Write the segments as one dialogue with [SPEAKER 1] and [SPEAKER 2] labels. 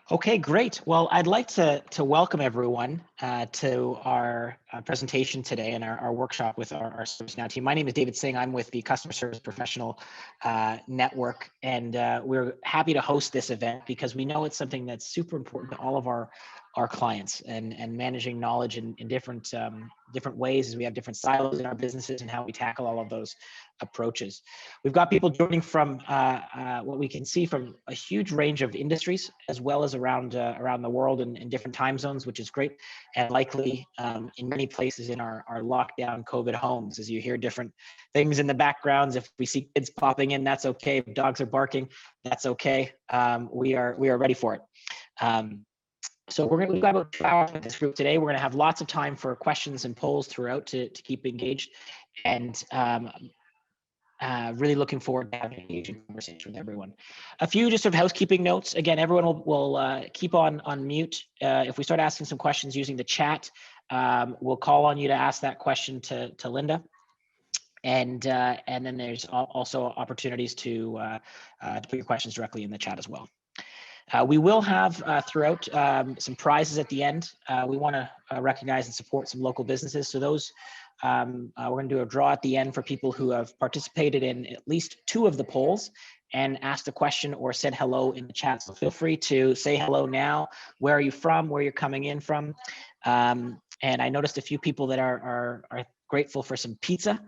[SPEAKER 1] Okay, great. Well, I'd like to welcome everyone to our presentation today and our workshop with our ServiceNow team. My name is David Singh. I'm with the Customer Service Professional Network, and we're happy to host this event because we know it's something that's super important to all of our clients, and managing knowledge in different different ways as we have different silos in our businesses and how we tackle all of those approaches. We've got people joining from what we can see from a huge range of industries, as well as around the world and in different time zones, which is great, and likely in many places in our lockdown COVID homes. As you hear different things in the backgrounds, if we see kids popping in, that's okay. If dogs are barking, that's okay. We are ready for it. So we've got about 2 hours with this group today. We're going to have lots of time for questions and polls throughout to keep engaged, and really looking forward to having an engaging conversation with everyone. A few just sort of housekeeping notes. Again, everyone will keep on mute. If we start asking some questions using the chat, we'll call on you to ask that question to Lynda. And then there's also opportunities to put your questions directly in the chat as well. We will have throughout some prizes at the end. We want to recognize and support some local businesses. So those, we're going to do a draw at the end for people who have participated in at least 2 of the polls and asked a question or said hello in the chat. So feel free to say hello now. Where are you from? Where you're coming in from? And I noticed a few people that are grateful for some pizza.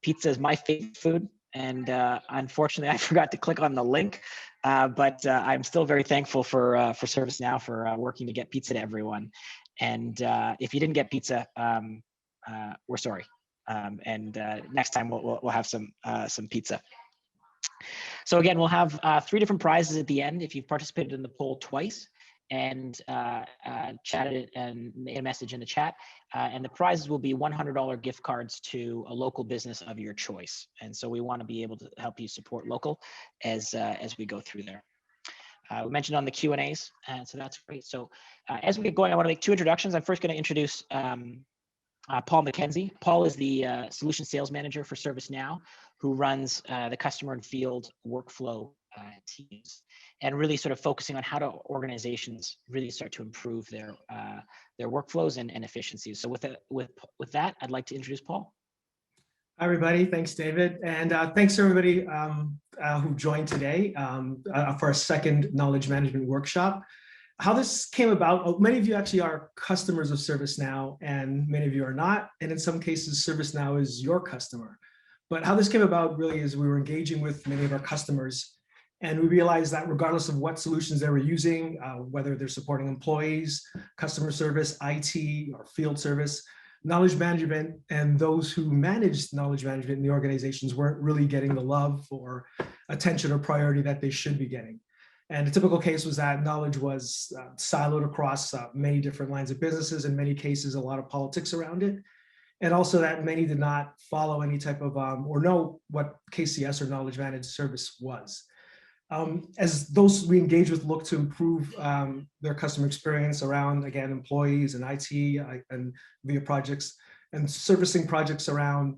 [SPEAKER 1] Pizza is my favorite food. And unfortunately, I forgot to click on the link, but I'm still very thankful for ServiceNow for working to get pizza to everyone. And if you didn't get pizza, we're sorry. And next time we'll have some pizza. So again, we'll have 3 different prizes at the end if you've participated in the poll twice and chatted and made a message in the chat. And the prizes will be $100 gift cards to a local business of your choice. And so we want to be able to help you support local as we go through there. We mentioned on the Q&As, so that's great. So as we get going, I want to make 2 introductions. I'm first going to introduce Paul McKenzie. Paul is the Solution Sales Manager for ServiceNow, who runs the customer and field workflow teams, and really sort of focusing on how do organizations really start to improve their workflows and efficiencies. So with that, I'd like to introduce Paul.
[SPEAKER 2] Hi, everybody. Thanks, David. And thanks, everybody who joined today for our second knowledge management workshop. How this came about, many of you actually are customers of ServiceNow, and many of you are not. And in some cases, ServiceNow is your customer. But how this came about really is we were engaging with many of our customers, and we realized that regardless of what solutions they were using, whether they're supporting employees, customer service, IT, or field service, knowledge management and those who managed knowledge management in the organizations weren't really getting the love or attention or priority that they should be getting. And a typical case was that knowledge was siloed across many different lines of businesses, in many cases, a lot of politics around it. And also that many did not follow any type of, or know what KCS or knowledge managed service was. As those we engage with look to improve their customer experience around, again, employees and IT and via projects and servicing projects around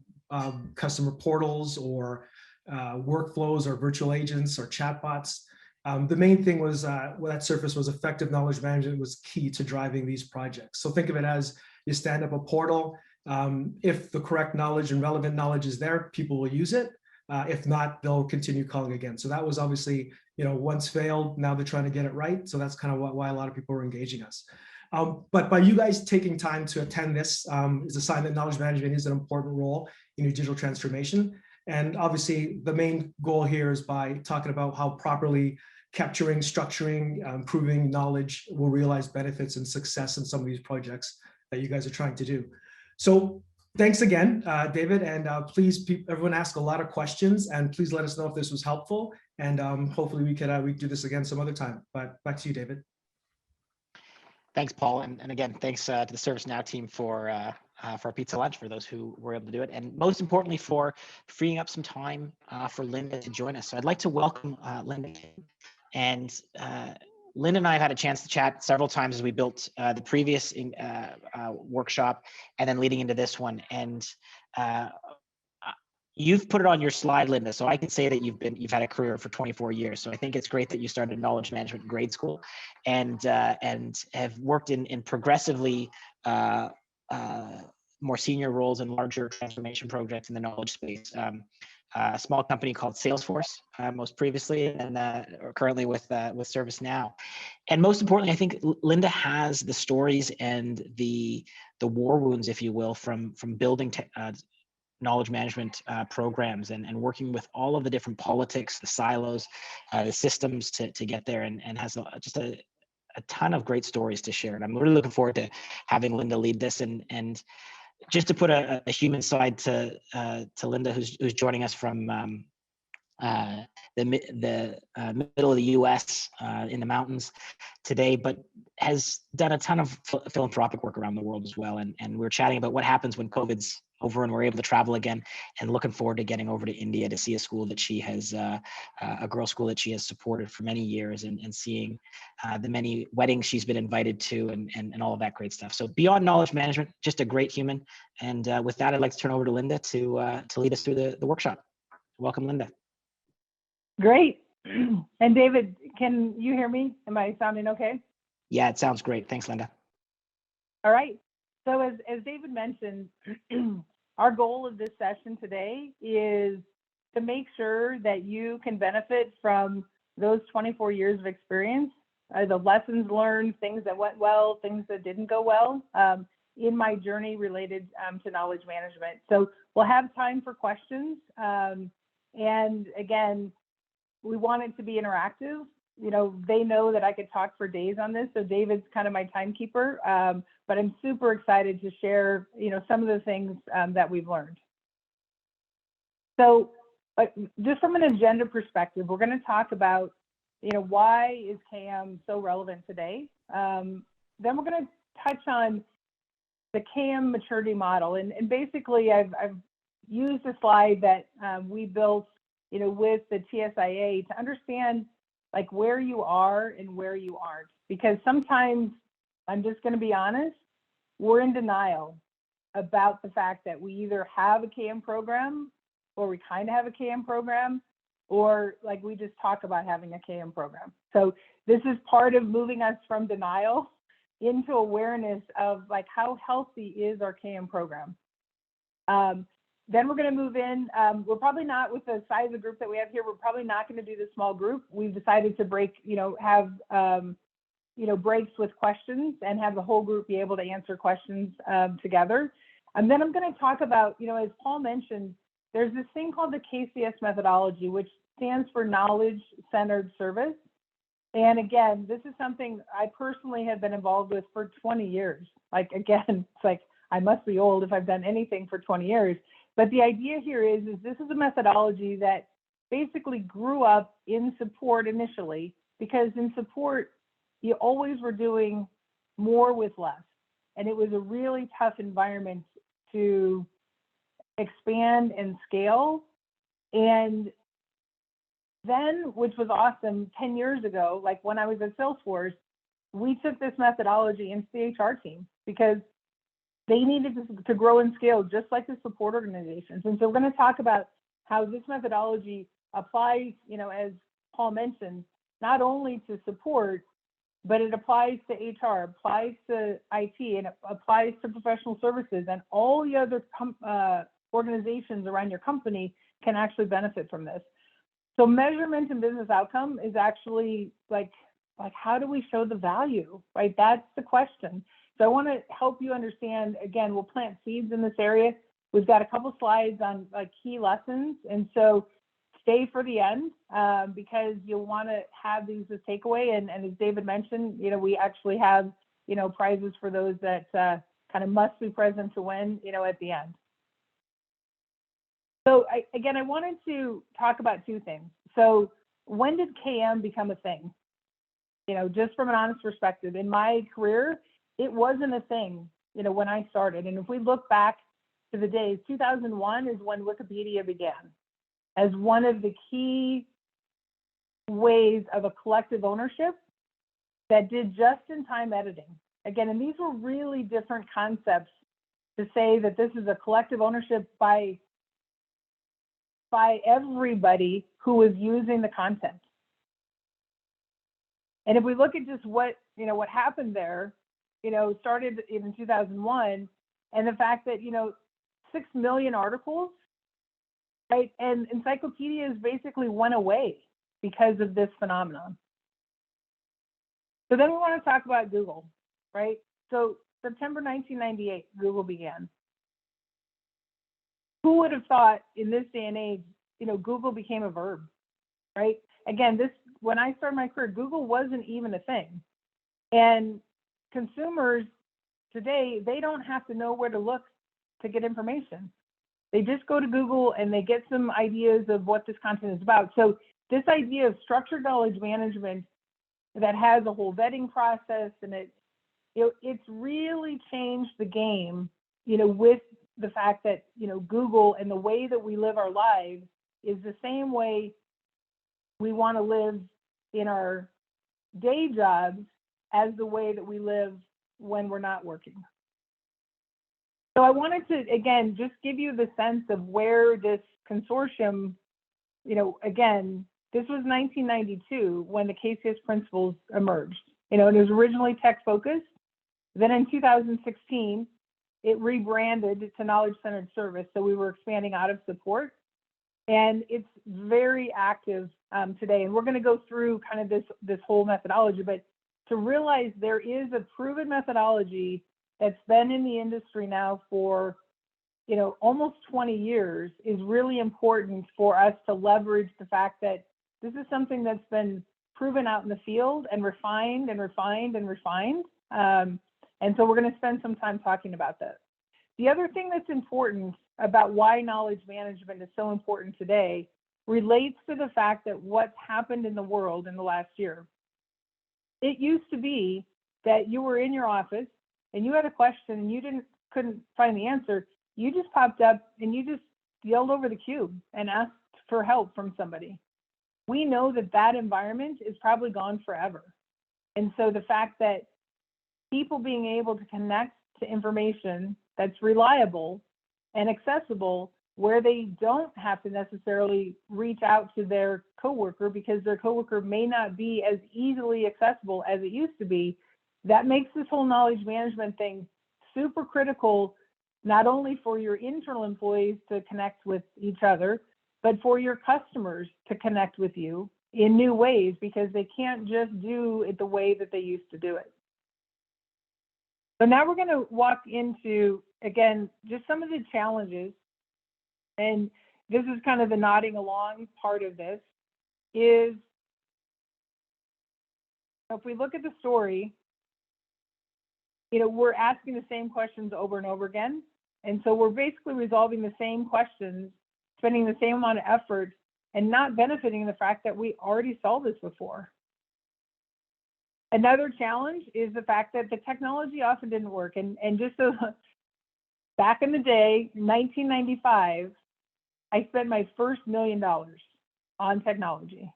[SPEAKER 2] customer portals or workflows or virtual agents or chatbots. The main thing was what that surface was effective knowledge management was key to driving these projects. So think of it as you stand up a portal. If the correct knowledge and relevant knowledge is there, people will use it. If not, they'll continue calling again. So that was obviously, once failed, now they're trying to get it right. So that's kind of why a lot of people are engaging us. But by you guys taking time to attend this is a sign that knowledge management is an important role in your digital transformation. And obviously the main goal here is by talking about how properly capturing, structuring, improving knowledge will realize benefits and success in some of these projects that you guys are trying to do. So thanks again, David, and please, everyone ask a lot of questions, and please let us know if this was helpful, and hopefully we could do this again some other time. But back to you, David.
[SPEAKER 1] Thanks, Paul, and again, thanks to the ServiceNow team for our pizza lunch for those who were able to do it, and most importantly for freeing up some time for Lynda to join us. So I'd like to welcome Lynda King, and Lynda and I have had a chance to chat several times as we built the previous workshop and then leading into this one. And You've put it on your slide, Lynda, so I can say that you've had a career for 24 years. So I think it's great that you started knowledge management in grade school, and have worked in progressively more senior roles in larger transformation projects in the knowledge space. A small company called Salesforce, most previously, and or currently with ServiceNow. And most importantly, I think Lynda has the stories and the war wounds, if you will, from building knowledge management programs and working with all of the different politics, the silos, the systems to get there, and has just a ton of great stories to share. And I'm really looking forward to having Lynda lead this. And just to put a human side to Lynda, who's joining us from the middle of the U.S. In the mountains today, but has done a ton of philanthropic work around the world as well. And we're chatting about what happens when COVID's over and we're able to travel again, and looking forward to getting over to India to see a school that she has, a girls' school that she has supported for many years, and seeing the many weddings she's been invited to, and all of that great stuff. So beyond knowledge management, just a great human. And with that, I'd like to turn over to Lynda to lead us through the workshop. Welcome, Lynda.
[SPEAKER 3] Great. And David, can you hear me? Am I sounding okay?
[SPEAKER 1] Yeah, it sounds great. Thanks, Lynda.
[SPEAKER 3] All right. So as David mentioned, our goal of this session today is to make sure that you can benefit from those 24 years of experience, the lessons learned, things that went well, things that didn't go well, in my journey related to knowledge management. So we'll have time for questions. And again, we want it to be interactive. You know, they know that I could talk for days on this, so David's kind of my timekeeper. But I'm super excited to share, you know, some of the things that we've learned. So, just from an agenda perspective, we're going to talk about, you know, why is KM so relevant today. Then we're going to touch on the KM maturity model, and basically, I've used a slide that we built, you know, with the TSIA to understand like where you are and where you aren't, because sometimes, I'm just going to be honest, we're in denial about the fact that we either have a KM program, or we kind of have a KM program, or like we just talk about having a KM program. So this is part of moving us from denial into awareness of like how healthy is our KM program. Then we're going to move in. We're probably not, with the size of group that we have here, we're probably not going to do the small group. We've decided to break, you know, have, you know, breaks with questions and have the whole group be able to answer questions together. And then I'm going to talk about, you know, as Paul mentioned, there's this thing called the KCS methodology, which stands for Knowledge Centered Service. And again, this is something I personally have been involved with for 20 years. Like, again, it's like, I must be old if I've done anything for 20 years. But the idea here is this is a methodology that basically grew up in support initially, because in support, you always were doing more with less. And it was a really tough environment to expand and scale. And then, which was awesome, 10 years ago, like when I was at Salesforce, we took this methodology into the HR team because they needed to grow and scale just like the support organizations. And so we're going to talk about how this methodology applies, you know, as Paul mentioned, not only to support, but it applies to HR, applies to IT, and it applies to professional services, and all the other organizations around your company can actually benefit from this. So measurement and business outcome is actually like how do we show the value, right? That's the question. So I want to help you understand, again, we'll plant seeds in this area. We've got a couple slides on like key lessons. And so stay for the end because you'll want to have these as takeaway. And as David mentioned, you know, we actually have, you know, prizes for those that kind of must be present to win, you know, at the end. So I wanted to talk about two things. So when did KM become a thing? You know, just from an honest perspective, in my career, it wasn't a thing, you know, when I started. And if we look back to the days, 2001 is when Wikipedia began as one of the key ways of a collective ownership that did just-in-time editing. Again, and these were really different concepts to say that this is a collective ownership by by everybody who was using the content. And if we look at just what happened there, started in 2001, and the fact that 6 million articles, right, and encyclopedias basically went away because of this phenomenon. So then we want to talk about Google, right? So September 1998, Google began. Who would have thought in this day and age, Google became a verb, right? Again, when I started my career, Google wasn't even a thing. And consumers today, they don't have to know where to look to get information. They just go to Google and they get some ideas of what this content is about. So this idea of structured knowledge management that has a whole vetting process, and it's really changed the game, with the fact that, Google and the way that we live our lives is the same way we want to live in our day jobs as the way that we live when we're not working. So I wanted to, again, just give you the sense of where this consortium, again, this was 1992 when the KCS principles emerged. It was originally tech-focused. Then in 2016, it rebranded to knowledge-centered service. So we were expanding out of support. And it's very active today. And we're going to go through kind of this whole methodology. But to realize there is a proven methodology that's been in the industry now for almost 20 years is really important for us to leverage the fact that this is something that's been proven out in the field and refined and refined and refined. And so we're going to spend some time talking about that. The other thing that's important about why knowledge management is so important today relates to the fact that what's happened in the world in the last year. It used to be that you were in your office and you had a question and you couldn't find the answer. You just popped up and you just yelled over the cube and asked for help from somebody. We know that environment is probably gone forever. And so the fact that people being able to connect to information that's reliable and accessible, where they don't have to necessarily reach out to their coworker because their coworker may not be as easily accessible as it used to be, that makes this whole knowledge management thing super critical, not only for your internal employees to connect with each other, but for your customers to connect with you in new ways, because they can't just do it the way that they used to do it. So now we're going to walk into, again, just some of the challenges. And this is kind of the nodding along part of this, is if we look at the story, we're asking the same questions over and over again. And so we're basically resolving the same questions, spending the same amount of effort, and not benefiting the fact that we already saw this before. Another challenge is the fact that the technology often didn't work. And just so back in the day, 1995, I spent my first $1 million on technology.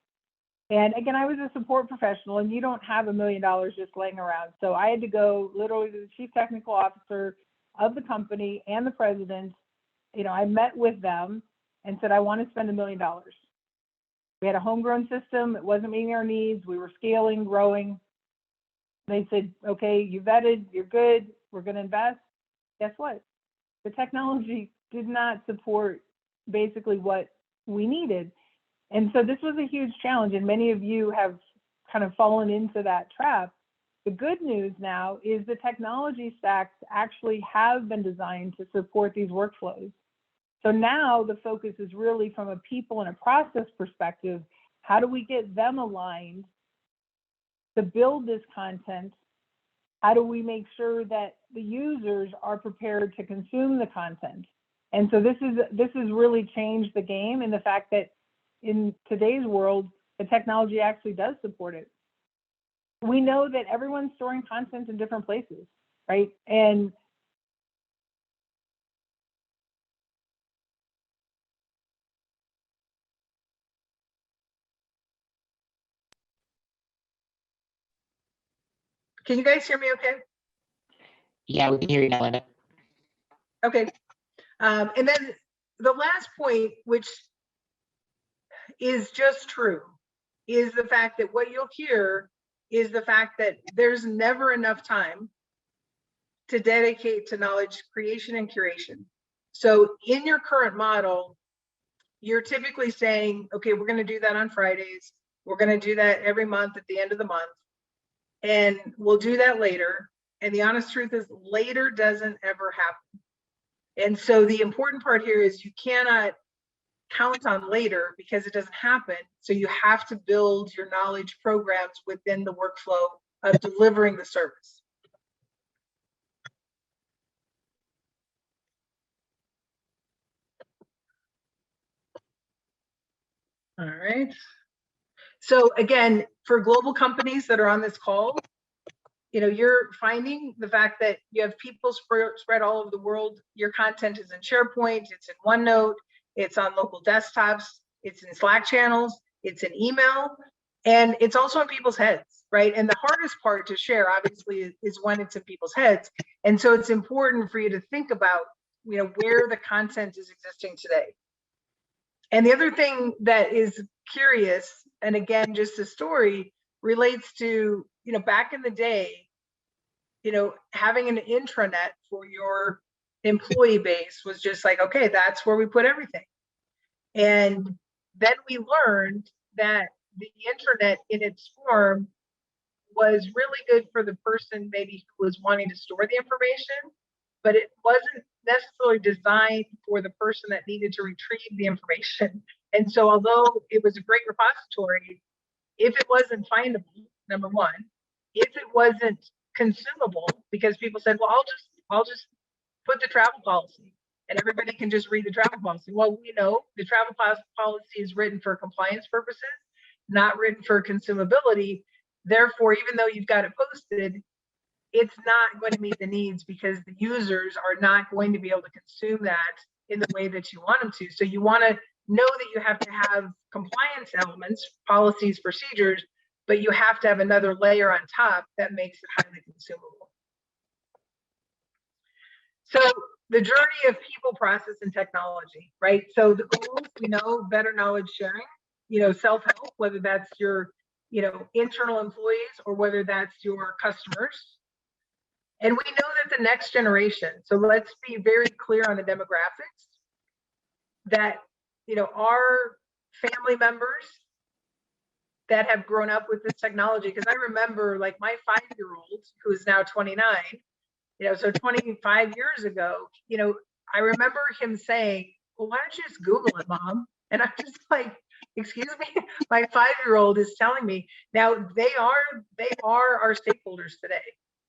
[SPEAKER 3] And again, I was a support professional, and you don't have $1 million just laying around. So I had to go literally to the chief technical officer of the company and the president. I met with them and said, I want to spend $1 million. We had a homegrown system. It wasn't meeting our needs. We were scaling, growing. They said, okay, you vetted, you're good, we're going to invest. Guess what? The technology did not support basically what we needed. And so this was a huge challenge, and many of you have kind of fallen into that trap. The good news now is the technology stacks actually have been designed to support these workflows. So now the focus is really from a people and a process perspective. How do we get them aligned to build this content? How do we make sure that the users are prepared to consume the content? And so this has really changed the game in the fact that in today's world, the technology actually does support it. We know that everyone's storing content in different places, right? And
[SPEAKER 4] can you guys hear me okay?
[SPEAKER 1] Yeah, we can hear you now, Lynda.
[SPEAKER 4] Okay. And then the last point, which is just true is the fact that what you'll hear is the fact that there's never enough time to dedicate to knowledge creation and curation. So in your current model, you're typically saying, okay, we're going to do that on Fridays. We're going to do that every month at the end of the month. And we'll do that later. And the honest truth is later doesn't ever happen. And so the important part here is you cannot count on later because it doesn't happen. So you have to build your knowledge programs within the workflow of delivering the service. All right. So again, for global companies that are on this call, you know, you're finding the fact that you have people spread all over the world. Your content is in SharePoint, it's in OneNote, it's on local desktops, it's in Slack channels, it's in email, and it's also in people's heads, right? And the hardest part to share, obviously, is when it's in people's heads. And so it's important for you to think about, you know, where the content is existing today. And the other thing that is curious, and again, just a story, relates to, you know, back in the day, you know, having an intranet for your employee base was just like, okay, that's where we put everything. And then we learned that the intranet in its form was really good for the person maybe who was wanting to store the information, but it wasn't necessarily designed for the person that needed to retrieve the information. And so although it was a great repository, if it wasn't findable, number one, if it wasn't consumable, because people said, well, I'll just put the travel policy and everybody can just read the travel policy. Well, we know the travel policy is written for compliance purposes, not written for consumability. Therefore, even though you've got it posted, it's not going to meet the needs because the users are not going to be able to consume that in the way that you want them to. So you want to know that you have to have compliance elements, policies, procedures, but you have to have another layer on top that makes it highly consumable. So the journey of people, process, and technology, right? So the goals, we know, better knowledge sharing, you know, self-help, whether that's your, you know, internal employees or whether that's your customers. And we know that the next generation, so let's be very clear on the demographics, that, you know, our family members that have grown up with this technology, because I remember like my 5-year-old, who is now 29, you know, so 25 years ago, you know, I remember him saying, well, why don't you just Google it, Mom? And I'm just like, excuse me, my 5-year-old is telling me. Now they are our stakeholders today,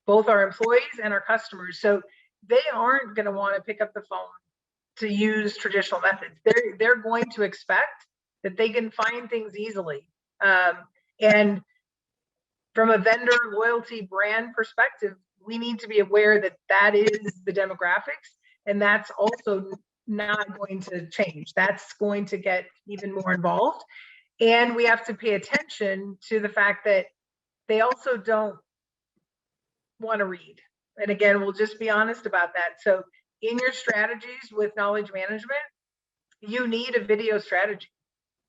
[SPEAKER 4] both our employees and our customers. So they aren't going to want to pick up the phone to use traditional methods. They're going to expect that they can find things easily. And from a vendor loyalty brand perspective, we need to be aware that that is the demographics, and that's also not going to change. That's going to get even more involved. And we have to pay attention to the fact that they also don't want to read. And again, we'll just be honest about that. So in your strategies with knowledge management, you need a video strategy.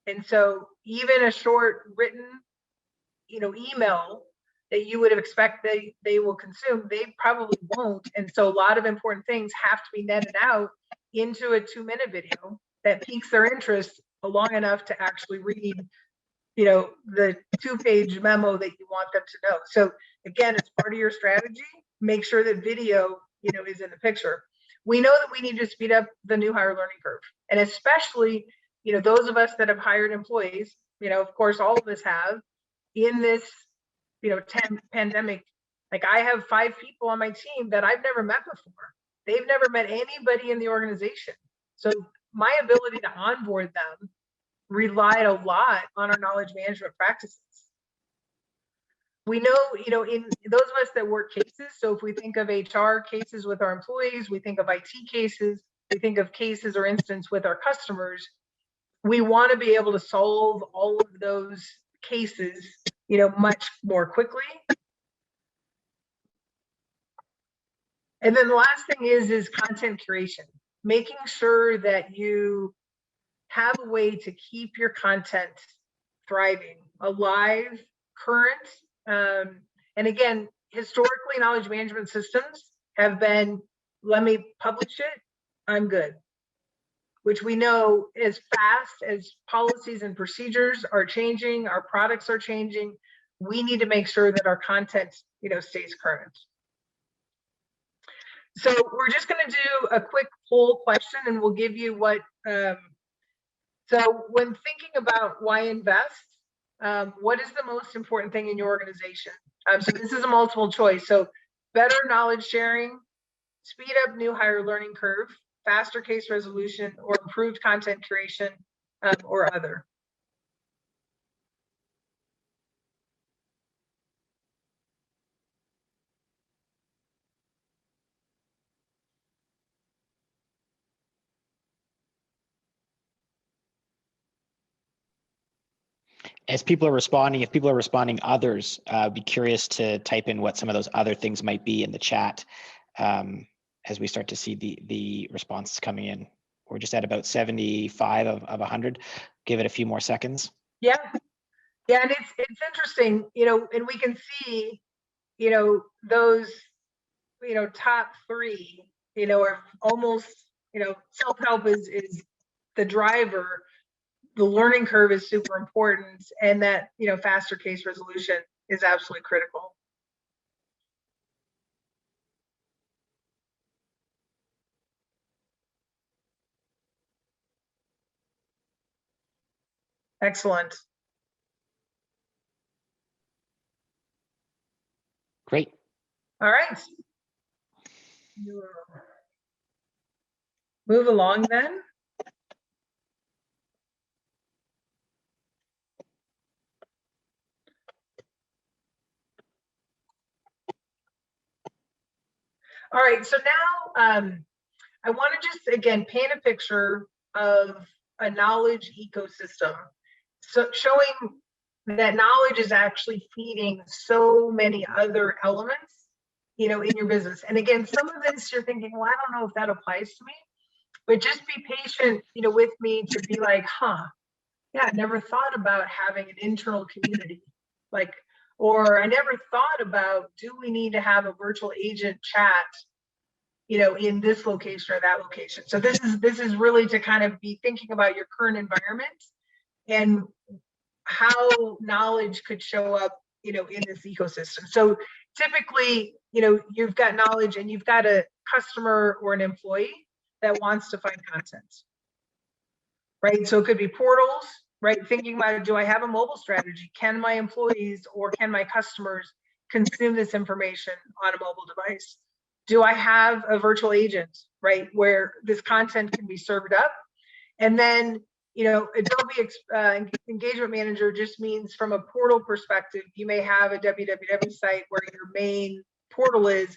[SPEAKER 4] And so even a short written, you know, email that you would have expected they will consume, they probably won't. And so a lot of important things have to be netted out into a 2-minute video that piques their interest long enough to actually read, you know, the 2-page memo that you want them to know. So again, it's part of your strategy. Make sure that video, you know, is in the picture. We know that we need to speed up the new hire learning curve. And especially, you know, those of us that have hired employees, you know, of course, all of us have in this, you know, pandemic. Like I have 5 people on my team that I've never met before. They've never met anybody in the organization. So my ability to onboard them relied a lot on our knowledge management practices. We know, you know, in those of us that work cases, so if we think of HR cases with our employees, we think of IT cases, we think of cases or incidents with our customers, we want to be able to solve all of those cases, you know, much more quickly. And then the last thing is content curation, making sure that you have a way to keep your content thriving, alive, current. And again, historically, knowledge management systems have been, let me publish it, I'm good. Which we know as fast as policies and procedures are changing, our products are changing, we need to make sure that our content, stays current. So we're just going to do a quick poll question, and we'll give you what. So when thinking about why invest, what is the most important thing in your organization? So this is a multiple choice. So better knowledge sharing, speed up new hire learning curve, faster case resolution, or improved content curation, or other.
[SPEAKER 1] As people are responding, if people are responding others, I'd be curious to type in what some of those other things might be in the chat as we start to see the responses coming in. We're just at about 75 of 100. Give it a few more seconds.
[SPEAKER 4] Yeah, and it's interesting, and we can see, those, top three, are almost, self-help is the driver. The learning curve is super important, and that, faster case resolution is absolutely critical. Excellent.
[SPEAKER 1] Great.
[SPEAKER 4] All right. Move along then. All right, so now I want to just, again, paint a picture of a knowledge ecosystem. So showing that knowledge is actually feeding so many other elements, in your business. And again, some of this you're thinking, well, I don't know if that applies to me, but just be patient, with me to be like, yeah, I never thought about having an internal community. Or I never thought about, do we need to have a virtual agent chat, in this location or that location? So this is really to kind of be thinking about your current environment and how knowledge could show up, in this ecosystem. So typically, you've got knowledge and you've got a customer or an employee that wants to find content, right? So it could be portals, right? Thinking about, do I have a mobile strategy? Can my employees or can my customers consume this information on a mobile device? Do I have a virtual agent, right, where this content can be served up? And then, Adobe Engagement Manager just means from a portal perspective, you may have a www site where your main portal is.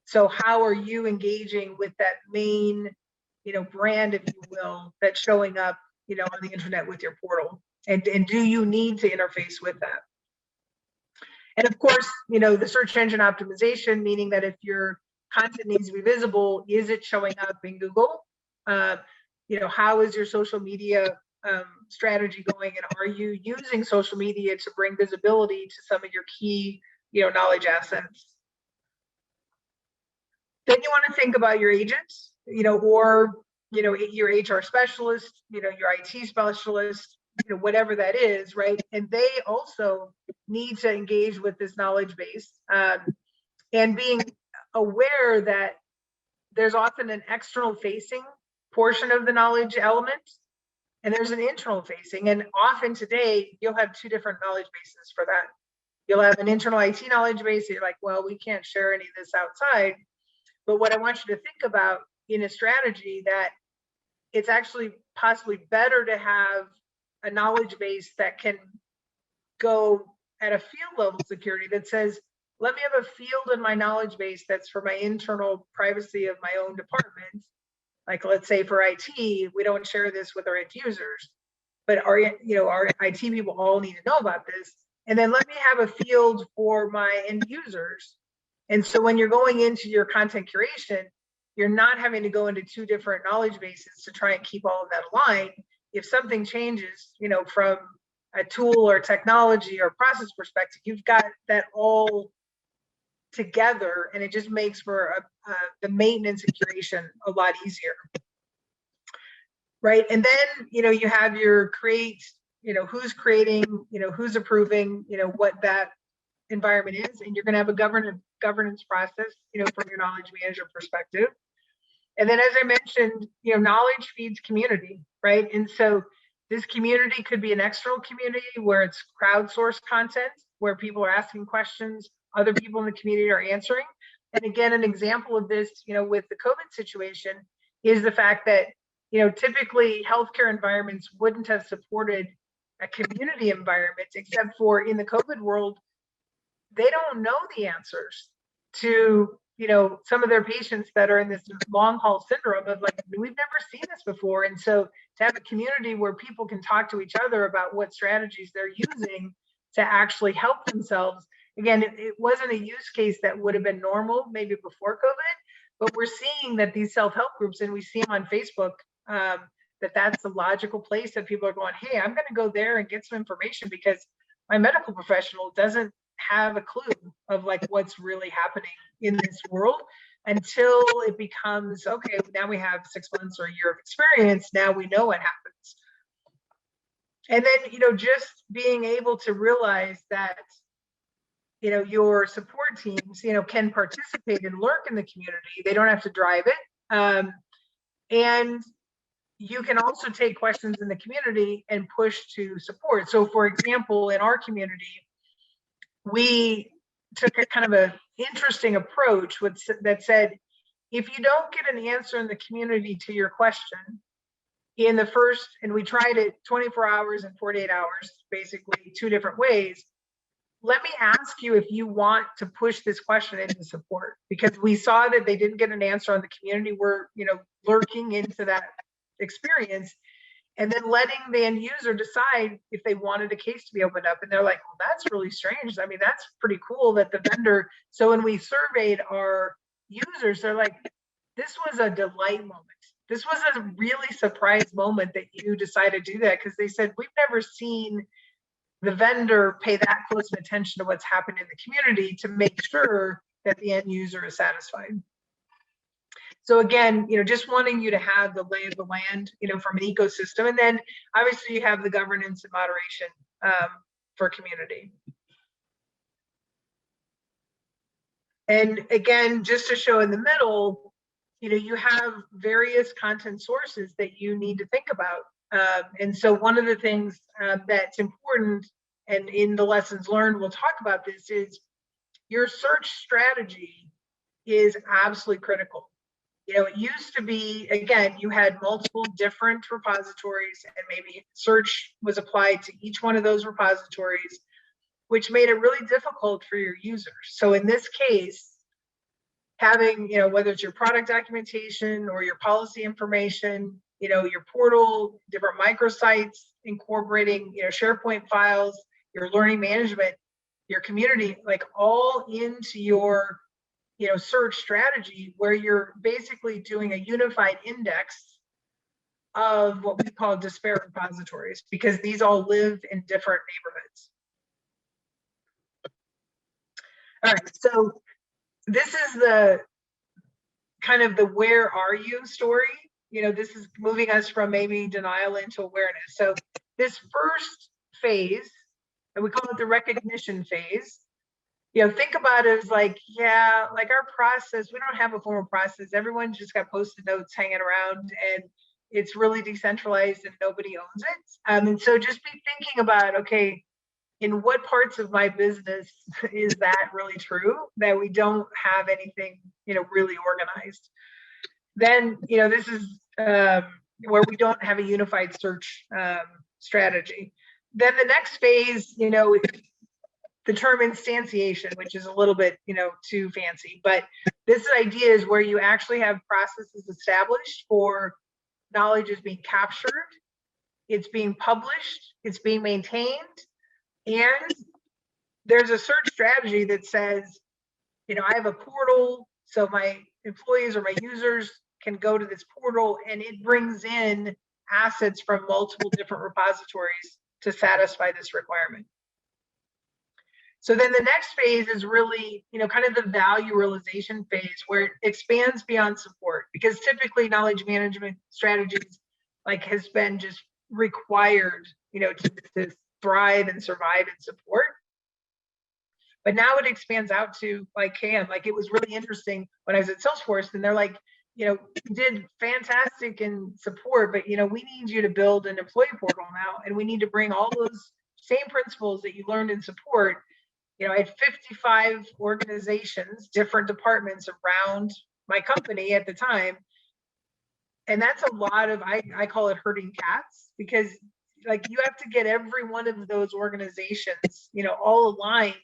[SPEAKER 4] So how are you engaging with that main, brand, if you will, that's showing up, on the internet with your portal? And do you need to interface with that? And of course, the search engine optimization, meaning that if your content needs to be visible, is it showing up in Google? How is your social media strategy going? And are you using social media to bring visibility to some of your key, knowledge assets? Then you want to think about your agents, or, your HR specialist, your IT specialist, whatever that is, right? And they also need to engage with this knowledge base, and being aware that there's often an external facing portion of the knowledge element, and there's an internal facing. And often today, you'll have two different knowledge bases for that. You'll have an internal IT knowledge base. You're like, well, we can't share any of this outside. But what I want you to think about in a strategy, that it's actually possibly better to have a knowledge base that can go at a field level security that says, let me have a field in my knowledge base that's for my internal privacy of my own department. Like, let's say for IT, we don't share this with our end users, but our IT people all need to know about this. And then let me have a field for my end users. And so when you're going into your content curation, you're not having to go into two different knowledge bases to try and keep all of that aligned. if something changes, from a tool or technology or process perspective, you've got that all together, and it just makes for the maintenance and curation a lot easier. Right. And then, you have your create, who's creating, who's approving, what that environment is, and you're going to have a governance process, from your knowledge manager perspective. And then, as I mentioned, knowledge feeds community, right? And so this community could be an external community where it's crowdsourced content, where people are asking questions, other people in the community are answering. And again, an example of this, with the COVID situation is the fact that, typically healthcare environments wouldn't have supported a community environment, except for in the COVID world, they don't know the answers to, some of their patients that are in this long haul syndrome of like, we've never seen this before. And so to have a community where people can talk to each other about what strategies they're using to actually help themselves. Again, it wasn't a use case that would have been normal maybe before COVID, but we're seeing that these self-help groups, and we see them on Facebook, that's a logical place that people are going, hey, I'm going to go there and get some information because my medical professional doesn't have a clue of like what's really happening in this world until it becomes, okay, now we have 6 months or a year of experience. Now we know what happens. And then, just being able to realize that, your support teams, can participate and lurk in the community. They don't have to drive it. And you can also take questions in the community and push to support. So for example, in our community, we took a kind of an interesting approach that said, if you don't get an answer in the community to your question in the first, and we tried it 24 hours and 48 hours, basically 2 different ways, let me ask you if you want to push this question into support, because we saw that they didn't get an answer on the community. We're, lurking into that experience, and then letting the end user decide if they wanted a case to be opened up. And they're like, well, that's really strange. I mean, that's pretty cool that the vendor. So when we surveyed our users, they're like, this was a delight moment. This was a really surprise moment that you decided to do that, because they said, we've never seen the vendor pay that close of attention to what's happened in the community to make sure that the end user is satisfied. So again, just wanting you to have the lay of the land, from an ecosystem. And then obviously you have the governance and moderation for community. And again, just to show in the middle, you have various content sources that you need to think about. And so one of the things that's important, and in the lessons learned, we'll talk about this, is your search strategy is absolutely critical. It used to be, again, you had multiple different repositories, and maybe search was applied to each one of those repositories, which made it really difficult for your users. So in this case, having, whether it's your product documentation or your policy information, your portal, different microsites, incorporating, SharePoint files, your learning management, your community, like all into your search strategy, where you're basically doing a unified index of what we call disparate repositories, because these all live in different neighborhoods. All right, so this is the kind of the where are you story. This is moving us from maybe denial into awareness. So this first phase, and we call it the recognition phase, think about it as like, yeah, like our process, we don't have a formal process. Everyone just got Post-it notes hanging around, and it's really decentralized and nobody owns it. And so just be thinking about, okay, in what parts of my business is that really true, that we don't have anything, really organized? Then, this is where we don't have a unified search strategy. Then the next phase, the term instantiation, which is a little bit, too fancy, but this idea is where you actually have processes established for knowledge is being captured, it's being published, it's being maintained, and there's a search strategy that says, I have a portal, so my employees or my users can go to this portal, and it brings in assets from multiple different repositories to satisfy this requirement. So then the next phase is really, kind of the value realization phase, where it expands beyond support, because typically knowledge management strategies has been just required, to thrive and survive and support. But now it expands out to CAM. It was really interesting when I was at Salesforce, and they're like, you did fantastic in support, but we need you to build an employee portal now, and we need to bring all those same principles that you learned in support. I had 55 organizations, different departments around my company at the time. And that's a lot of, I call it herding cats, because you have to get every one of those organizations, all aligned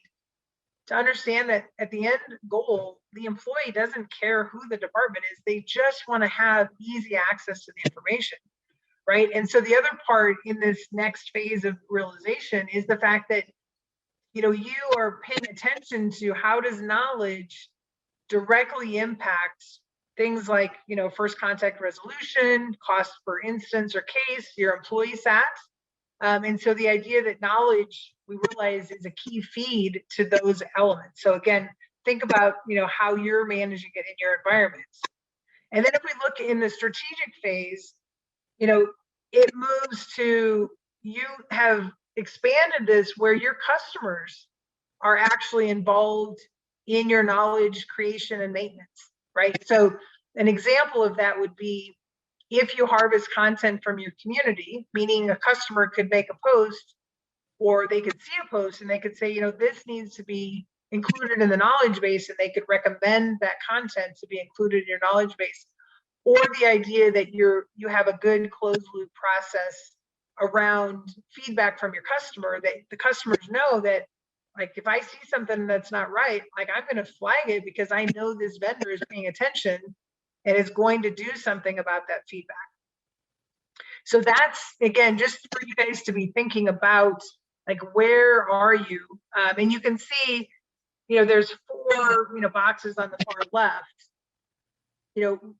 [SPEAKER 4] to understand that at the end goal, the employee doesn't care who the department is. They just want to have easy access to the information, right? And so the other part in this next phase of realization is the fact that you are paying attention to how does knowledge directly impact things like, first contact resolution, cost per instance or case, your employee sat. And so the idea that knowledge, we realize, is a key feed to those elements. So again, think about, how you're managing it in your environments. And then if we look in the strategic phase, it moves to, you have expanded this where your customers are actually involved in your knowledge creation and maintenance, right? So an example of that would be if you harvest content from your community, meaning a customer could make a post, or they could see a post and they could say, this needs to be included in the knowledge base, and they could recommend that content to be included in your knowledge base. Or the idea that you have a good closed loop process around feedback from your customer, that the customers know that, if I see something that's not right, I'm going to flag it because I know this vendor is paying attention and is going to do something about that feedback. So that's, again, just for you guys to be thinking about, where are you? And you can see, there's 4, boxes on the far left.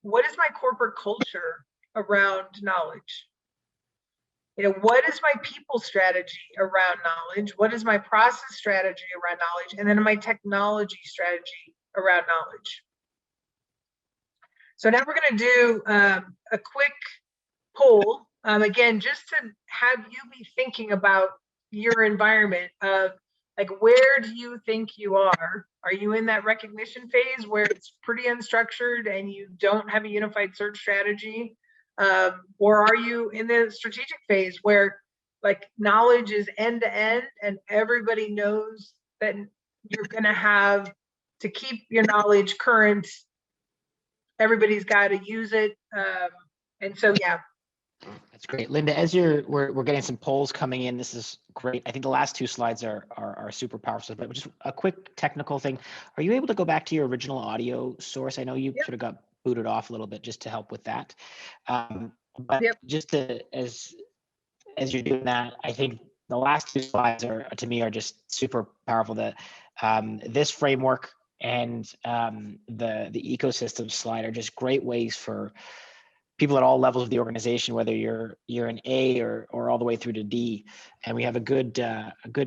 [SPEAKER 4] What is my corporate culture around knowledge? What is my people strategy around knowledge? What is my process strategy around knowledge? And then my technology strategy around knowledge. So now we're going to do a quick poll, again, just to have you be thinking about your environment of, where do you think you are? Are you in that recognition phase where it's pretty unstructured and you don't have a unified search strategy? Or are you in the strategic phase where knowledge is end to end and everybody knows that you're going to have to keep your knowledge current? Everybody's got to use it. And so, yeah.
[SPEAKER 1] That's great. Lynda, as we're getting some polls coming in. This is great. I think the last 2 slides are super powerful, but just a quick technical thing. Are you able to go back to your original audio source? I know you sort of got booted off a little bit just to help with that. But just as you're doing that, I think the last 2 slides to me are just super powerful. That this framework and the ecosystem slide are just great ways for people at all levels of the organization, whether you're an A or all the way through to D. And we have a good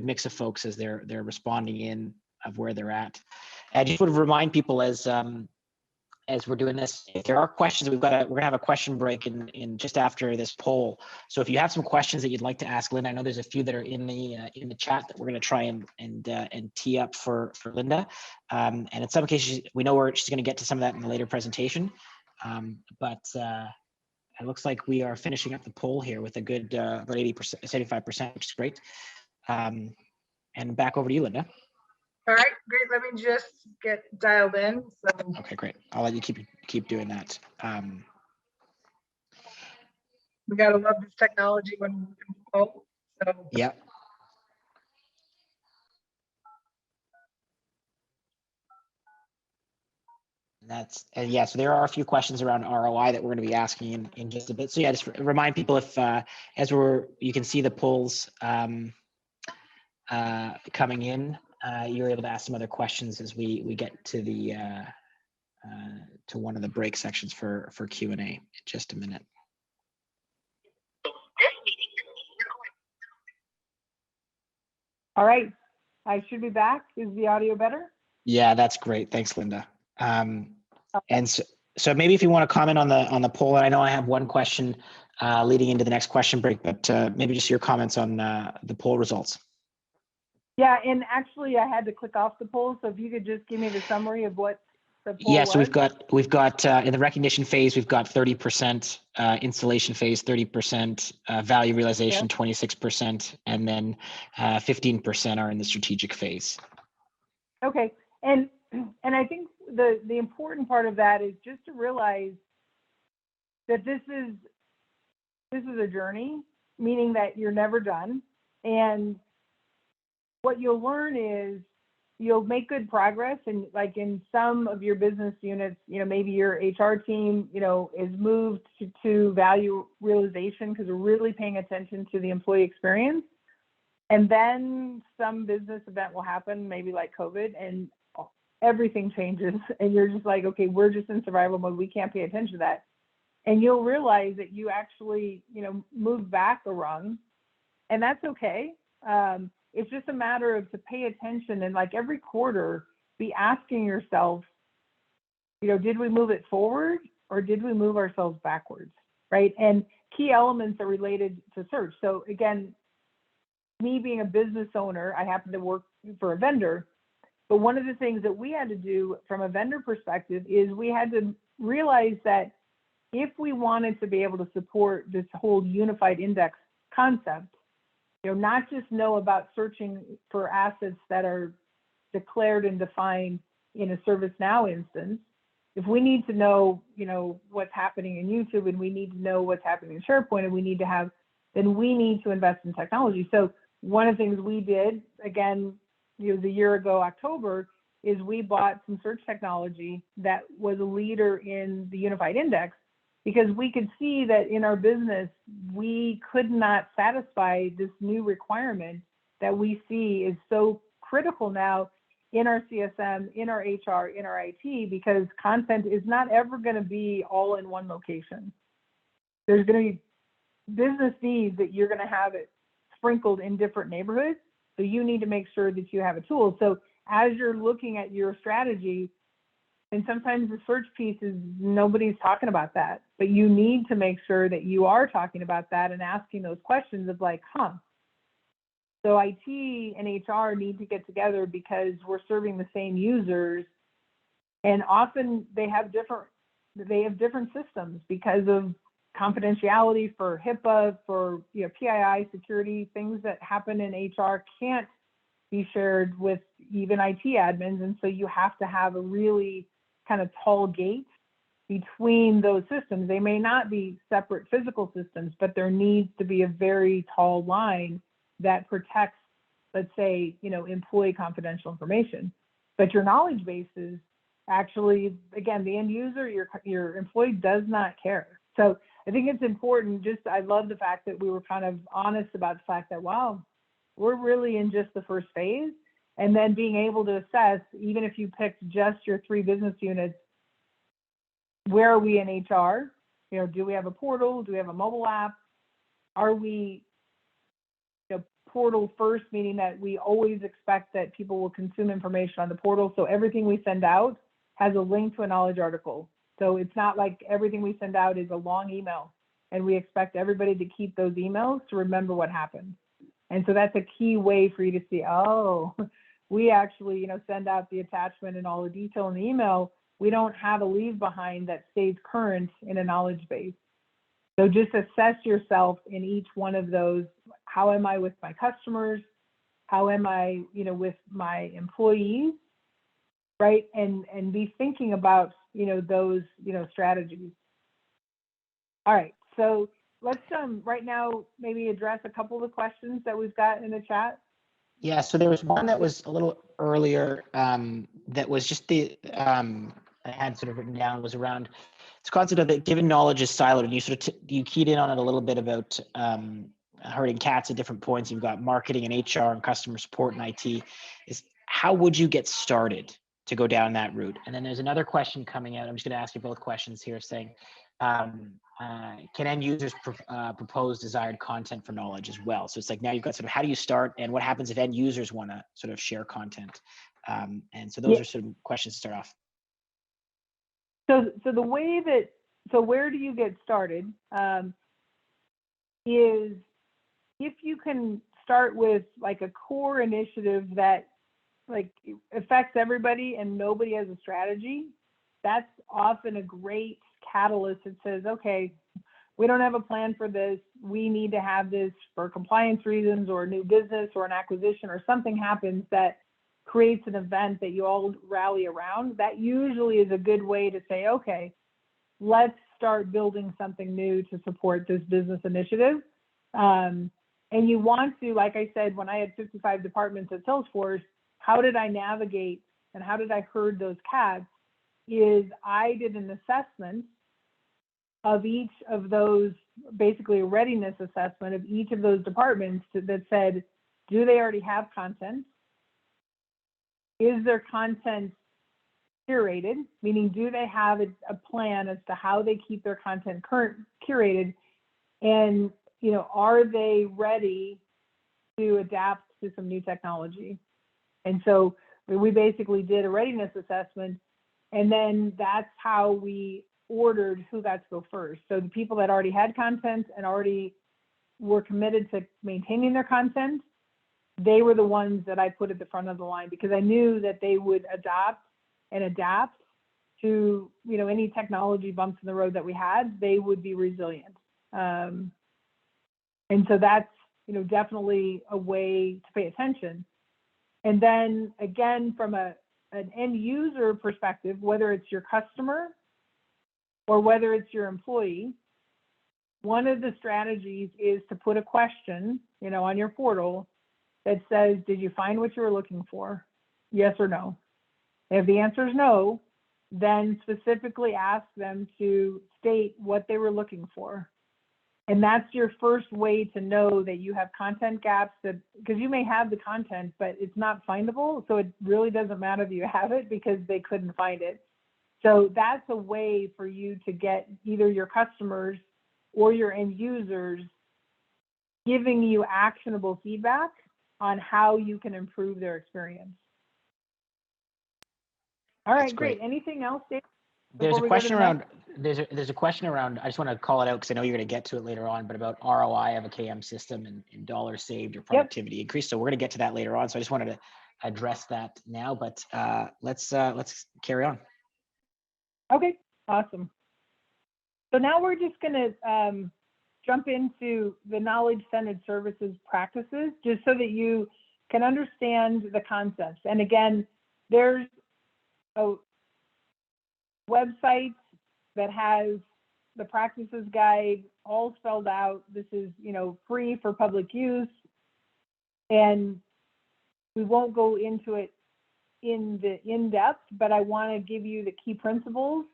[SPEAKER 1] mix of folks as they're responding in of where they're at. I just would remind people as we're doing this, if there are questions, we're gonna have a question break in just after this poll. So if you have some questions that you'd like to ask Lynda, I know there's a few that are in the chat that we're gonna try and tee up for Lynda. And in some cases, we know she's gonna get to some of that in the later presentation. But it looks like we are finishing up the poll here with a good about 80%, 75%, which is great. And back over to you, Lynda.
[SPEAKER 4] All right, great. Let me just get dialed in. So.
[SPEAKER 1] Okay, great. I'll let you keep doing that.
[SPEAKER 4] We gotta love this technology when we can poll. So.
[SPEAKER 1] Yeah. So there are a few questions around ROI that we're going to be asking in just a bit. So yeah, just remind people if you can see the polls coming in, you're able to ask some other questions as we get to the to one of the break sections for Q&A in just a minute.
[SPEAKER 3] All right, I should be back. Is the audio better?
[SPEAKER 1] Yeah, that's great. Thanks, Lynda. And so maybe if you want to comment on the poll, and I know I have one question leading into the next question break, but maybe just your comments on the poll results.
[SPEAKER 3] Yeah, and actually I had to click off the poll, so if you could just give me the summary of what the poll
[SPEAKER 1] Yeah,
[SPEAKER 3] was.
[SPEAKER 1] so we've got in the recognition phase, we've got 30%, installation phase 30%, value realization 26%, and then 15% are in the strategic phase.
[SPEAKER 3] Okay, and I think the important part of that is just to realize that this is a journey, meaning that you're never done. And what you'll learn is you'll make good progress. And like in some of your business units, maybe your HR team, is moved to value realization because we're really paying attention to the employee experience. And then some business event will happen, maybe like COVID, and everything changes. And you're just like, okay, we're just in survival mode. We can't pay attention to that. And you'll realize that you actually, move back a rung, and that's okay. It's just a matter of to pay attention and like every quarter be asking yourself, did we move it forward or did we move ourselves backwards, right? And key elements are related to search. So again, me being a business owner, I happen to work for a vendor, but one of the things that we had to do from a vendor perspective is we had to realize that if we wanted to be able to support this whole unified index concept, not just know about searching for assets that are declared and defined in a ServiceNow instance. If we need to know, what's happening in YouTube, and we need to know what's happening in SharePoint, and then we need to invest in technology. So one of the things we did, again, the year ago, October, is we bought some search technology that was a leader in the unified index, because we could see that in our business, we could not satisfy this new requirement that we see is so critical now in our CSM, in our HR, in our IT, because content is not ever going to be all in one location. There's going to be business needs that you're going to have it sprinkled in different neighborhoods. So you need to make sure that you have a tool. So as you're looking at your strategy, and sometimes the search piece is nobody's talking about that, but you need to make sure that you are talking about that and asking those questions of like, so IT and HR need to get together because we're serving the same users, and often they have different systems because of confidentiality, for HIPAA, for PII security. Things that happen in HR can't be shared with even IT admins, and so you have to have a really kind of tall gate between those systems. They may not be separate physical systems, but there needs to be a very tall line that protects, let's say, employee confidential information. But your knowledge bases, actually, again, the end user, your employee does not care. So I think it's important. I love the fact that we were kind of honest about the fact that, wow, we're really in just the first phase. And then being able to assess, even if you picked just your 3 business units, where are we in HR? Do we have a portal? Do we have a mobile app? Are we portal first, meaning that we always expect that people will consume information on the portal. So everything we send out has a link to a knowledge article. So it's not like everything we send out is a long email, and we expect everybody to keep those emails to remember what happened. And so that's a key way for you to see, oh, we actually, send out the attachment and all the detail in the email. We don't have a leave behind that stays current in a knowledge base. So just assess yourself in each one of those. How am I with my customers? How am I, with my employees, right? And be thinking about, those, strategies. All right, so let's right now maybe address a couple of the questions that we've got in the chat.
[SPEAKER 1] Yeah, so there was one that was a little earlier that was just I had sort of written down, was around this concept of that given knowledge is siloed, and you sort of you keyed in on it a little bit about herding cats at different points. You've got marketing and HR and customer support and IT. Is how would you get started to go down that route? And then there's another question coming out. I'm just going to ask you both questions here, saying can end users propose desired content for knowledge as well? So it's like now you've got sort of how do you start and what happens if end users want to sort of share content? And so those are sort of questions to start off.
[SPEAKER 3] So the way that, so where do you get started is if you can start with like a core initiative that like affects everybody and nobody has a strategy, that's often a great catalyst that says, okay, we don't have a plan for this. We need to have this for compliance reasons or new business or an acquisition or something happens that creates an event that you all rally around. That usually is a good way to say, okay, let's start building something new to support this business initiative. And you want to, like I said, when I had 55 departments at Salesforce, how did I navigate and how did I herd those cats? Is I did an assessment of each of those, basically a readiness assessment of each of those departments that said, do they already have content? Is their content curated? Meaning, do they have a plan as to how they keep their content curated? And, you know, are they ready to adapt to some new technology? And so we basically did a readiness assessment, and then that's how we ordered who got to go first. So the people that already had content and already were committed to maintaining their content, they were the ones that I put at the front of the line because I knew that they would adopt and adapt to, you know, any technology bumps in the road that we had. They would be resilient. And so that's, you know, definitely a way to pay attention. And then again, from an end user perspective, whether it's your customer or whether it's your employee, one of the strategies is to put a question, you know, on your portal that says, did you find what you were looking for? Yes or no? If the answer is no, then specifically ask them to state what they were looking for. And that's your first way to know that you have content gaps, that because you may have the content, but it's not findable. So it really doesn't matter if you have it because they couldn't find it. So that's a way for you to get either your customers or your end users giving you actionable feedback on how you can improve their experience. All right, great. Anything else, Dave?
[SPEAKER 1] There's a question around, there's a question around, I just want to call it out because I know you're going to get to it later on, but about ROI of a KM system and dollars saved or productivity increase. So we're going to get to that later on. So I just wanted to address that now, but let's carry on.
[SPEAKER 3] Okay, awesome. So now we're just going to jump into the knowledge-centered services practices, just so that you can understand the concepts. And again, there's a website that has the practices guide all spelled out. This is, you know, free for public use, and we won't go into it in depth, but I want to give you the key principles,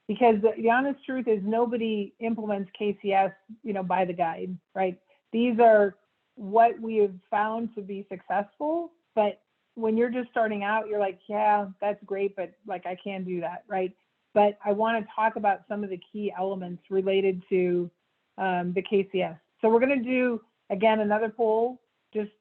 [SPEAKER 3] because the honest truth is nobody implements KCS, you know, by the guide, right? These are what we have found to be successful, but when you're just starting out, you're like, yeah, that's great, but like I can't do that, right? But I want to talk about some of the key elements related to the KCS. So we're going to do, again, another poll just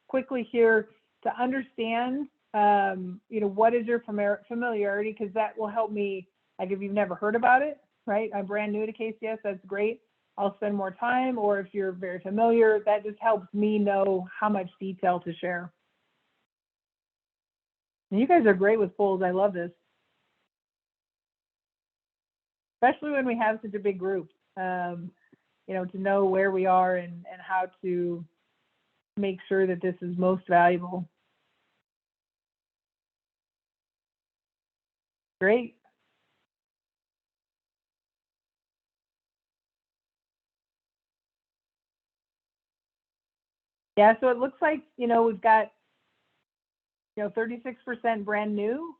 [SPEAKER 3] quickly here to understand, you know, what is your familiarity, because that will help me, like if you've never heard about it, right? I'm brand new to KCS, that's great. I'll spend more time, or if you're very familiar, that just helps me know how much detail to share. And you guys are great with polls, I love this. Especially when we have such a big group, you know, to know where we are and how to make sure that this is most valuable. Great. Yeah, so it looks like, you know, we've got, you know, 36% brand new.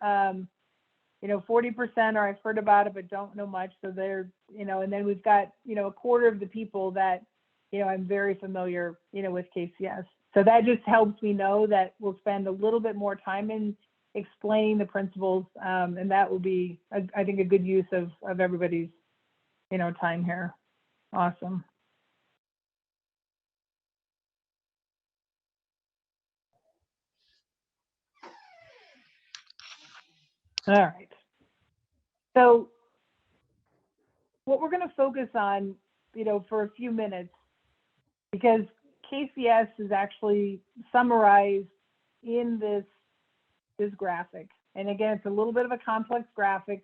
[SPEAKER 3] You know, 40% are I've heard about it but don't know much. So they're, you know, and then we've got, you know, a quarter of the people that, you know, I'm very familiar, you know, with KCS. So that just helps me know that we'll spend a little bit more time in explaining the principles, and that will be, I think, a good use of everybody's, you know, time here. Awesome. All right. So what we're going to focus on, for a few minutes, because KCS is actually summarized in this graphic. And again, it's a little bit of a complex graphic,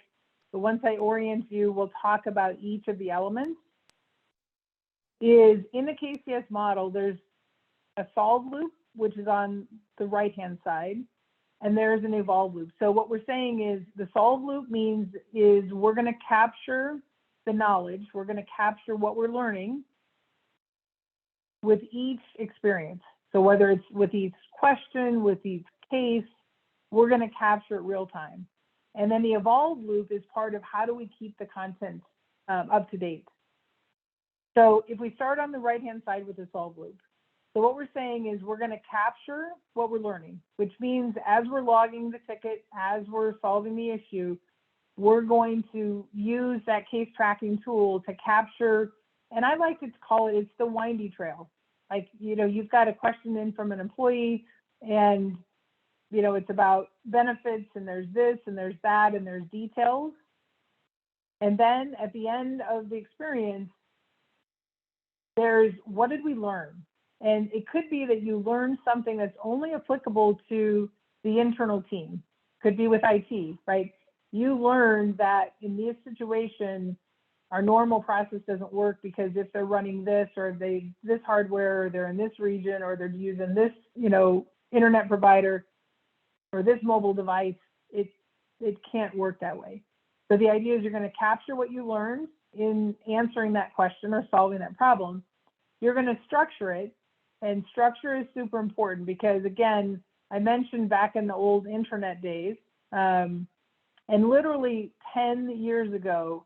[SPEAKER 3] but once I orient you, we'll talk about each of the elements. Is in the KCS model, there's a solve loop, which is on the right-hand side, and there's an evolve loop. So what we're saying is the solve loop means is we're going to capture the knowledge, we're going to capture what we're learning with each experience. So whether it's with each question, with each case, we're going to capture it real time. And then the evolve loop is part of how do we keep the content up to date. So if we start on the right-hand side with the solve loop, so what we're saying is we're going to capture what we're learning, which means as we're logging the ticket, as we're solving the issue, we're going to use that case tracking tool to capture, and I like to call it's the windy trail. Like, you've got a question in from an employee and, it's about benefits and there's this and there's that and there's details. And then at the end of the experience, there's what did we learn? And it could be that you learned something that's only applicable to the internal team. Could be with IT, right? You learned that in this situation, our normal process doesn't work because if they're running this or this hardware, or they're in this region, or they're using this, internet provider or this mobile device, it can't work that way. So the idea is you're going to capture what you learned in answering that question or solving that problem. You're going to structure it, and structure is super important because, again, I mentioned back in the old internet days, and literally 10 years ago,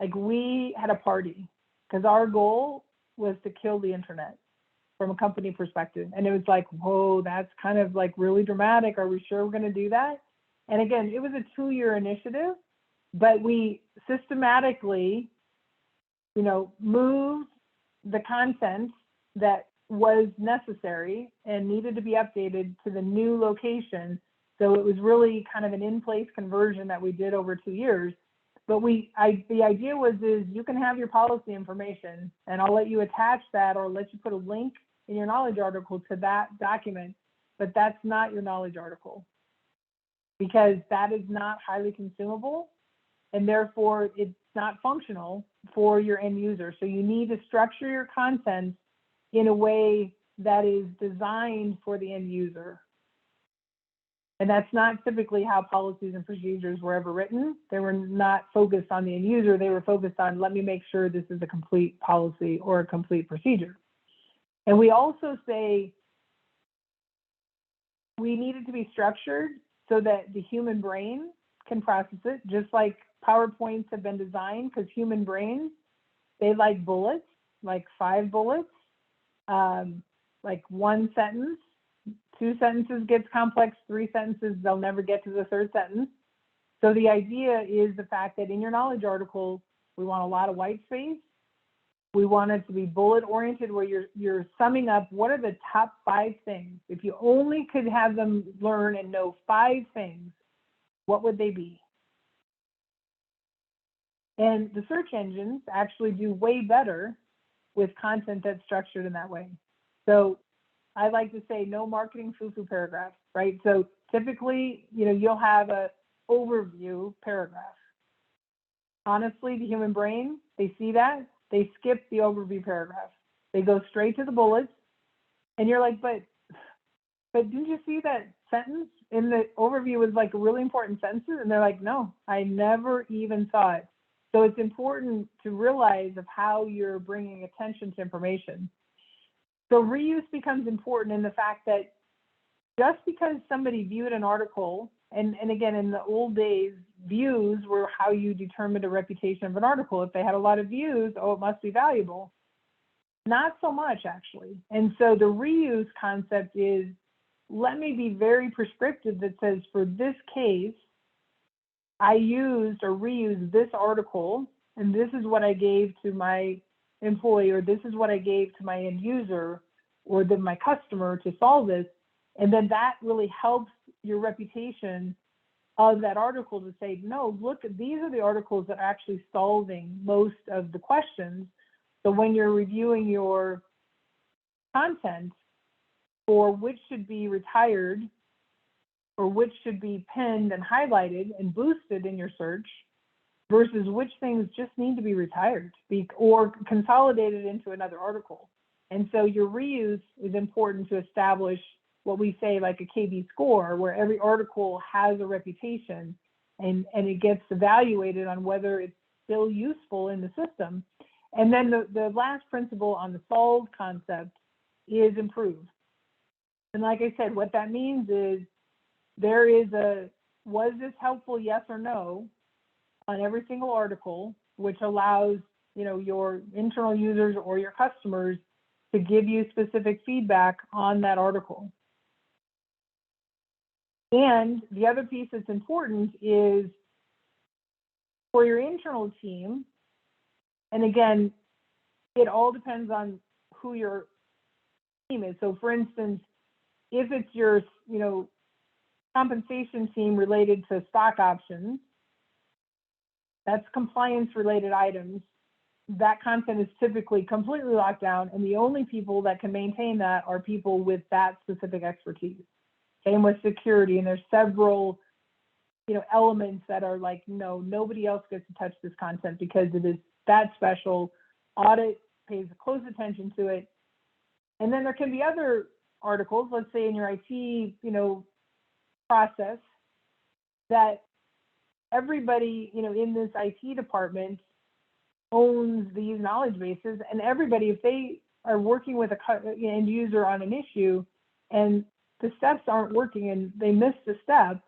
[SPEAKER 3] like we had a party because our goal was to kill the internet from a company perspective. And it was like, whoa, that's kind of like really dramatic. Are we sure we're going to do that? And again, it was a 2-year initiative, but we systematically, moved the content that was necessary and needed to be updated to the new location. So it was really kind of an in-place conversion that we did over 2 years. But the idea is you can have your policy information and I'll let you attach that or let you put a link in your knowledge article to that document, but that's not your knowledge article because that is not highly consumable and therefore it's not functional for your end user. So you need to structure your content in a way that is designed for the end user. And that's not typically how policies and procedures were ever written. They were not focused on the end user. They were focused on, let me make sure this is a complete policy or a complete procedure. And we also say we need it to be structured so that the human brain can process it, just like PowerPoints have been designed, because human brains, they like bullets, like 5 bullets, like 1 sentence. 2 sentences gets complex, 3 sentences, they'll never get to the 3rd sentence. So the idea is the fact that in your knowledge article, we want a lot of white space. We want it to be bullet oriented where you're summing up what are the top 5 things. If you only could have them learn and know 5 things, what would they be? And the search engines actually do way better with content that's structured in that way. So I like to say no marketing foo-foo paragraphs, right? So typically, you'll have a overview paragraph. Honestly, the human brain, they see that, they skip the overview paragraph. They go straight to the bullets, and you're like, but didn't you see that sentence in the overview was like a really important sentence? And they're like, no, I never even saw it. So it's important to realize of how you're bringing attention to information. So reuse becomes important in the fact that just because somebody viewed an article, and again, in the old days, views were how you determined a reputation of an article. If they had a lot of views, oh, it must be valuable. Not so much, actually. And so the reuse concept is, let me be very prescriptive that says, for this case, I used or reused this article, and this is what I gave to my employee, or this is what I gave to my end user or then my customer to solve this. And then that really helps your reputation of that article to say, no, look, these are the articles that are actually solving most of the questions. So when you're reviewing your content for which should be retired or which should be pinned and highlighted and boosted in your search versus which things just need to be retired or consolidated into another article. And so your reuse is important to establish what we say like a KB score, where every article has a reputation and it gets evaluated on whether it's still useful in the system. And then the last principle on the solve concept is improve. And like I said, what that means is there is was this helpful, yes or no, on every single article, which allows, your internal users or your customers to give you specific feedback on that article. And the other piece that's important is for your internal team, and again, it all depends on who your team is. So for instance, if it's your, compensation team related to stock options, that's compliance related items, that content is typically completely locked down, and the only people that can maintain that are people with that specific expertise. Same with security, and there's several, elements that are like, no, nobody else gets to touch this content because it is that special. Audit pays close attention to it. And then there can be other articles, let's say in your IT, process, that everybody, in this IT department owns these knowledge bases, and everybody, if they are working with an end user on an issue and the steps aren't working and they missed a step,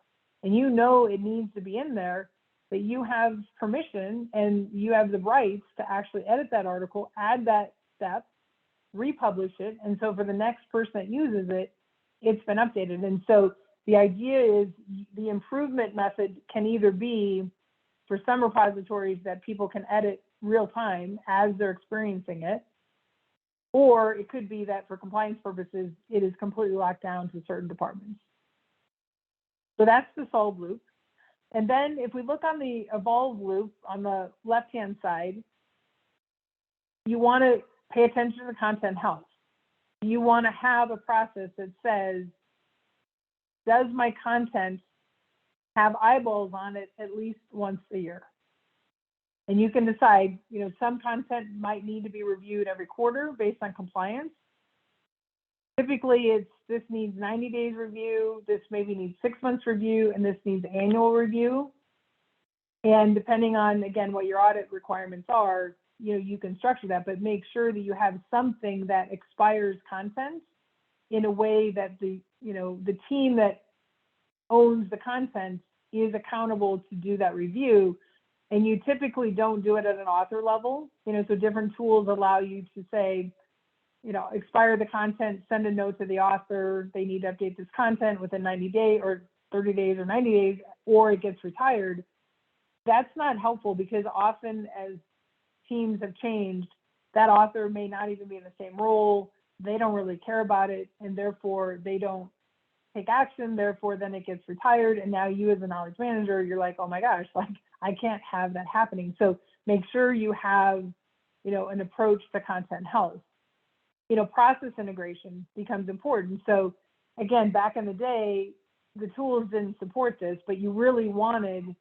[SPEAKER 3] and it needs to be in there, that you have permission and you have the rights to actually edit that article, add that step, republish it. And so for the next person that uses it, it's been updated. And so the idea is the improvement method can either be for some repositories that people can edit real time as they're experiencing it, or it could be that for compliance purposes, it is completely locked down to certain departments. So that's the solve loop. And then if we look on the evolve loop on the left-hand side, you want to pay attention to the content health. You want to have a process that says, does my content have eyeballs on it at least once a year? And you can decide, some content might need to be reviewed every quarter based on compliance. Typically, this needs 90 days review, this maybe needs 6 months review, and this needs annual review. And depending on, again, what your audit requirements are, you can structure that, but make sure that you have something that expires content in a way that the team that owns the content is accountable to do that review. And you typically don't do it at an author level, so different tools allow you to say, expire the content, send a note to the author, they need to update this content within 90 days or 30 days or 90 days, or it gets retired. That's not helpful because often as teams have changed, that author may not even be in the same role, they don't really care about it, and therefore they don't take action, therefore then it gets retired, and now you as a knowledge manager, you're like, oh my gosh, I can't have that happening. So make sure you have, an approach to content health. Process integration becomes important. So again, back in the day, the tools didn't support this, but you really wanted,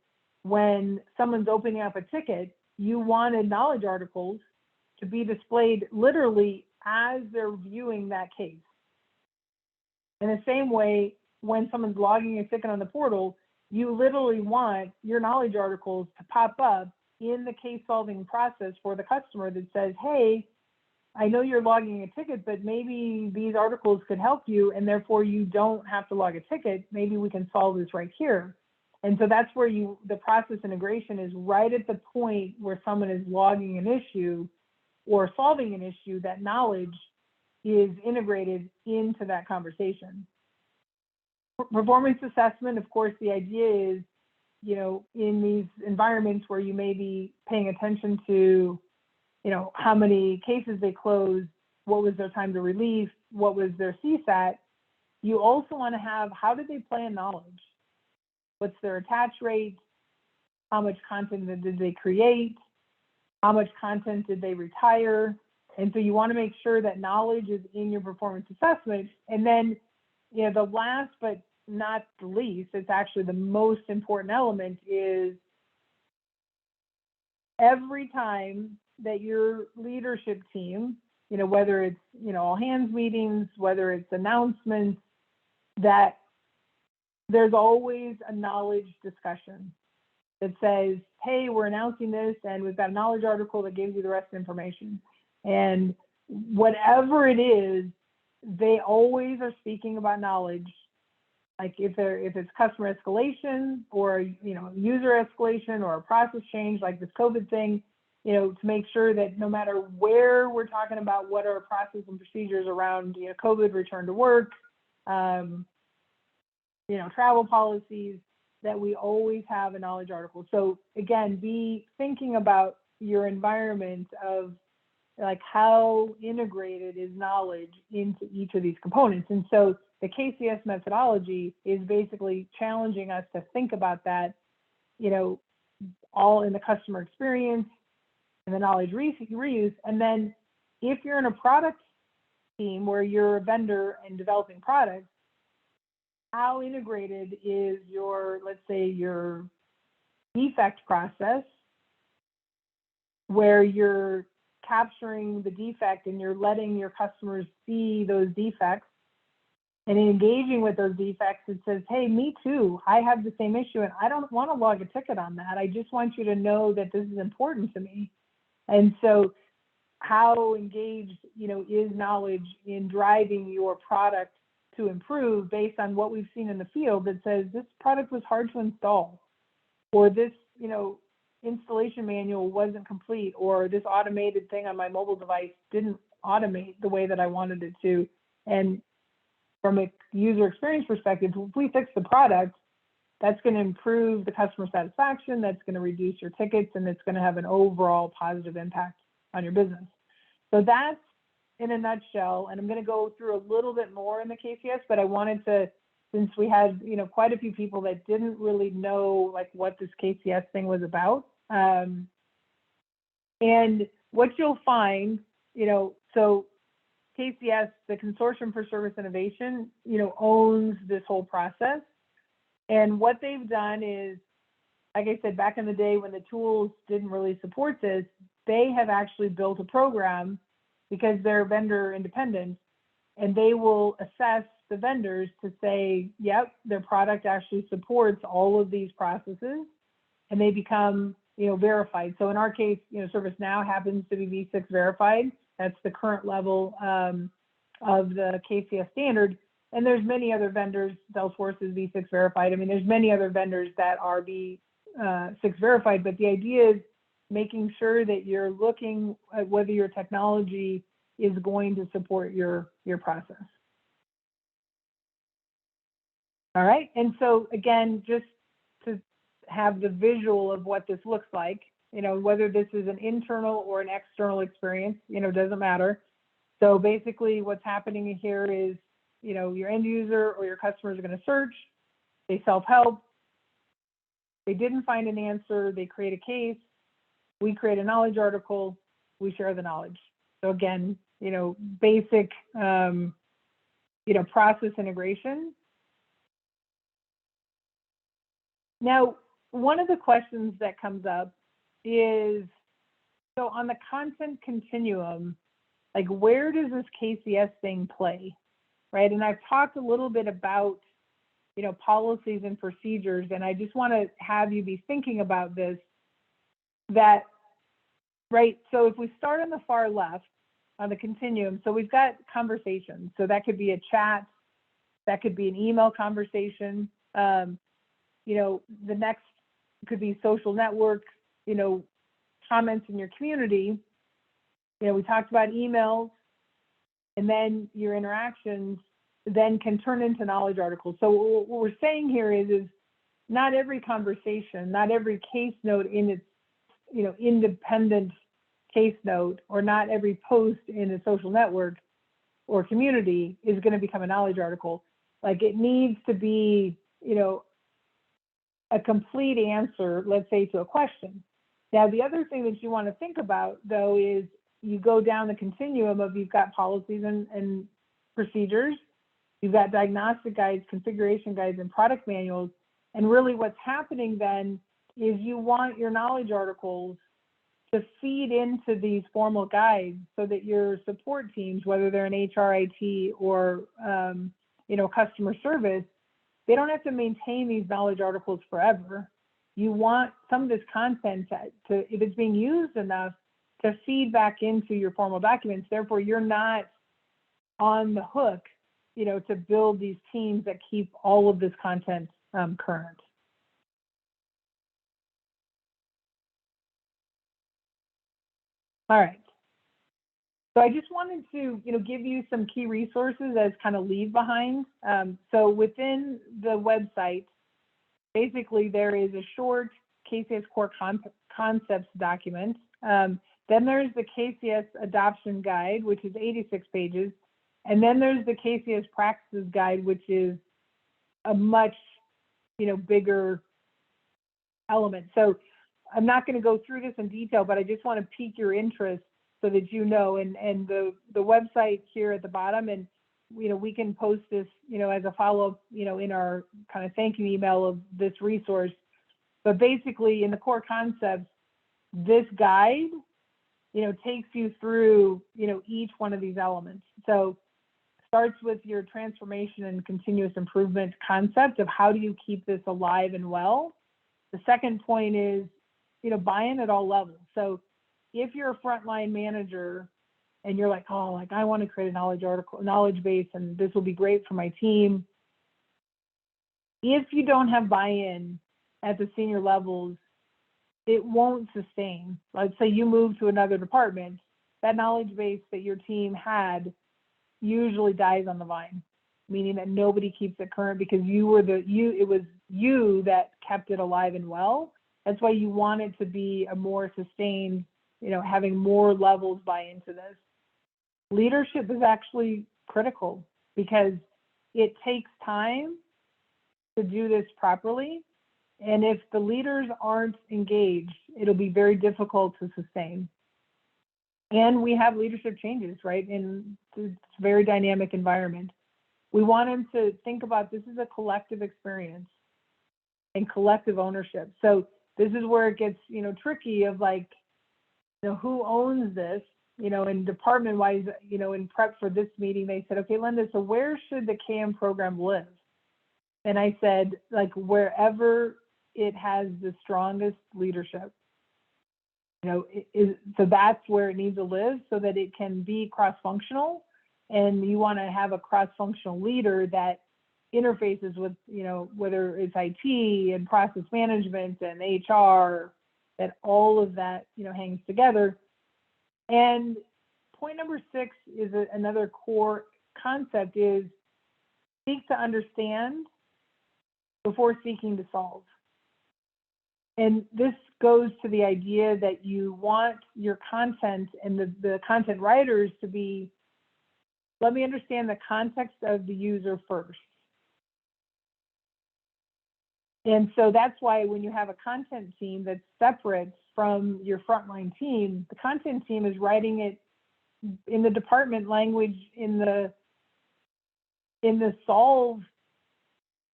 [SPEAKER 3] when someone's opening up a ticket, you wanted knowledge articles to be displayed literally as they're viewing that case. In the same way, when someone's logging a ticket on the portal, you literally want your knowledge articles to pop up in the case solving process for the customer that says, hey, I know you're logging a ticket, but maybe these articles could help you, and therefore you don't have to log a ticket. Maybe we can solve this right here. And so that's where the process integration is right at the point where someone is logging an issue or solving an issue, that knowledge is integrated into that conversation. Performance assessment, of course, the idea is, in these environments where you may be paying attention to how many cases they closed, what was their time to relief, what was their CSAT. You also want to have, how did they play in knowledge? What's their attach rate? How much content did they create? How much content did they retire? And so you want to make sure that knowledge is in your performance assessment. And then, the last but not the least, it's actually the most important element, is every time that your leadership team, whether it's, all hands meetings, whether it's announcements, that there's always a knowledge discussion that says, hey, we're announcing this and we've got a knowledge article that gives you the rest of the information. And whatever it is, they always are speaking about knowledge. Like if it's customer escalation or, user escalation or a process change like this COVID thing, to make sure that no matter where we're talking about what are processes and procedures around, COVID, return to work, travel policies, that we always have a knowledge article. So again, be thinking about your environment of like how integrated is knowledge into each of these components. And so the KCS methodology is basically challenging us to think about that, all in the customer experience and the knowledge reuse. And then if you're in a product team where you're a vendor and developing products, how integrated is your, let's say, your defect process, where you're capturing the defect and you're letting your customers see those defects and engaging with those defects. It says, hey, me too, I have the same issue and I don't want to log a ticket on that. I just want you to know that this is important to me. And so how engaged, is knowledge in driving your product to improve based on what we've seen in the field that says this product was hard to install, or this, installation manual wasn't complete, or this automated thing on my mobile device didn't automate the way that I wanted it to. And from a user experience perspective, if we fix the product, that's going to improve the customer satisfaction, that's going to reduce your tickets, and it's going to have an overall positive impact on your business. So that's in a nutshell, and I'm going to go through a little bit more in the KCS, but I wanted to, since we had, quite a few people that didn't really know like what this KCS thing was about. And what you'll find, so KCS, the Consortium for Service Innovation, owns this whole process. And what they've done is, like I said, back in the day when the tools didn't really support this, they have actually built a program because they're vendor independent, and they will assess the vendors to say, yep, their product actually supports all of these processes, and they become, verified. So in our case, ServiceNow happens to be V6 verified. That's the current level of the KCS standard. And there's many other vendors, Salesforce is V6 verified. I mean, there's many other vendors that are V6 verified, but the idea is making sure that you're looking at whether your technology is going to support your process. All right, and so again, just to have the visual of what this looks like, whether this is an internal or an external experience, doesn't matter. So basically what's happening here is, your end user or your customers are going to search, they self-help, they didn't find an answer, they create a case, we create a knowledge article, we share the knowledge. So again, basic, process integration. Now, one of the questions that comes up is, so on the content continuum, like where does this KCS thing play, right? And I've talked a little bit about, policies and procedures, and I just want to have you be thinking about this, that, right? So if we start on the far left, on the continuum, so we've got conversations. So that could be a chat, that could be an email conversation. The next could be social networks, comments in your community. We talked about emails, and then your interactions then can turn into knowledge articles. So what we're saying here is not every conversation, not every case note in its, independent case note or not every post in a social network or community is going to become a knowledge article. Like it needs to be, you know, a complete answer, let's say, to a question. Now, the other thing that you want to think about, though, is you go down the continuum of you've got policies and procedures, you've got diagnostic guides, configuration guides, and product manuals. And really what's happening then is you want your knowledge articles to feed into these formal guides so that your support teams, whether they're in HR, IT, or you know, customer service, they don't have to maintain these knowledge articles forever. You want some of this content to, if it's being used enough, to feed back into your formal documents. Therefore, you're not on the hook, you know, to build these teams that keep all of this content current. All right. So I just wanted to, you know, give you some key resources as kind of leave behind. So within the website, basically there is a short KCS core concepts document. Then there's the KCS adoption guide, which is 86 pages. And then there's the KCS practices guide, which is a much, you know, bigger element. So I'm not going to go through this in detail, but I just want to pique your interest so that you know, and the website here at the bottom, and, you know, we can post this, you know, as a follow-up, you know, in our kind of thank you email of this resource. But basically in the core concepts, this guide, you know, takes you through, you know, each one of these elements. So starts with your transformation and continuous improvement concept of how do you keep this alive and well. The second point is, you know, buy-in at all levels. So if you're a frontline manager and you're like, oh, like I want to create a knowledge base, and this will be great for my team. If you don't have buy-in at the senior levels, it won't sustain. Let's say you move to another department, that knowledge base that your team had usually dies on the vine, meaning that nobody keeps it current because it was you that kept it alive and well. That's why you want it to be a more sustained, you know, having more levels buy into this. Leadership is actually critical because it takes time to do this properly. And if the leaders aren't engaged, it'll be very difficult to sustain. And we have leadership changes, right? In this very dynamic environment. We want them to think about this is a collective experience and collective ownership. So this is where it gets, you know, tricky of like, you know, who owns this, you know, and department wise, you know, in prep for this meeting, they said, okay, Lynda, so where should the KM program live? And I said, like, wherever it has the strongest leadership, you know, so that's where it needs to live so that it can be cross-functional. And you want to have a cross-functional leader that interfaces with, you know, whether it's IT and process management and HR, that all of that, you know, hangs together. And point number 6 is another core concept is seek to understand before seeking to solve. And this goes to the idea that you want your content and the content writers to be, let me understand the context of the user first. And so that's why when you have a content team that's separate from your frontline team, the content team is writing it in the department language, in the solve,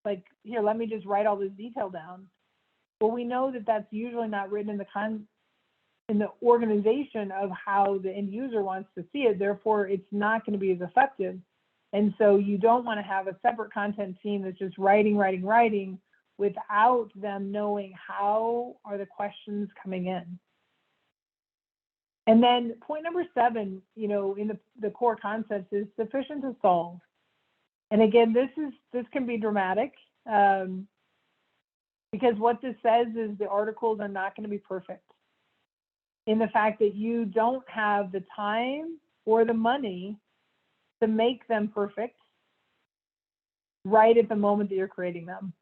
[SPEAKER 3] like, here, let me just write all this detail down. Well, we know that that's usually not written in the organization of how the end user wants to see it. Therefore, it's not going to be as effective. And so you don't want to have a separate content team that's just writing without them knowing how are the questions coming in. And then point number 7, you know, in the core concepts is sufficient to solve. And again, this can be dramatic because what this says is the articles are not going to be perfect in the fact that you don't have the time or the money to make them perfect right at the moment that you're creating them.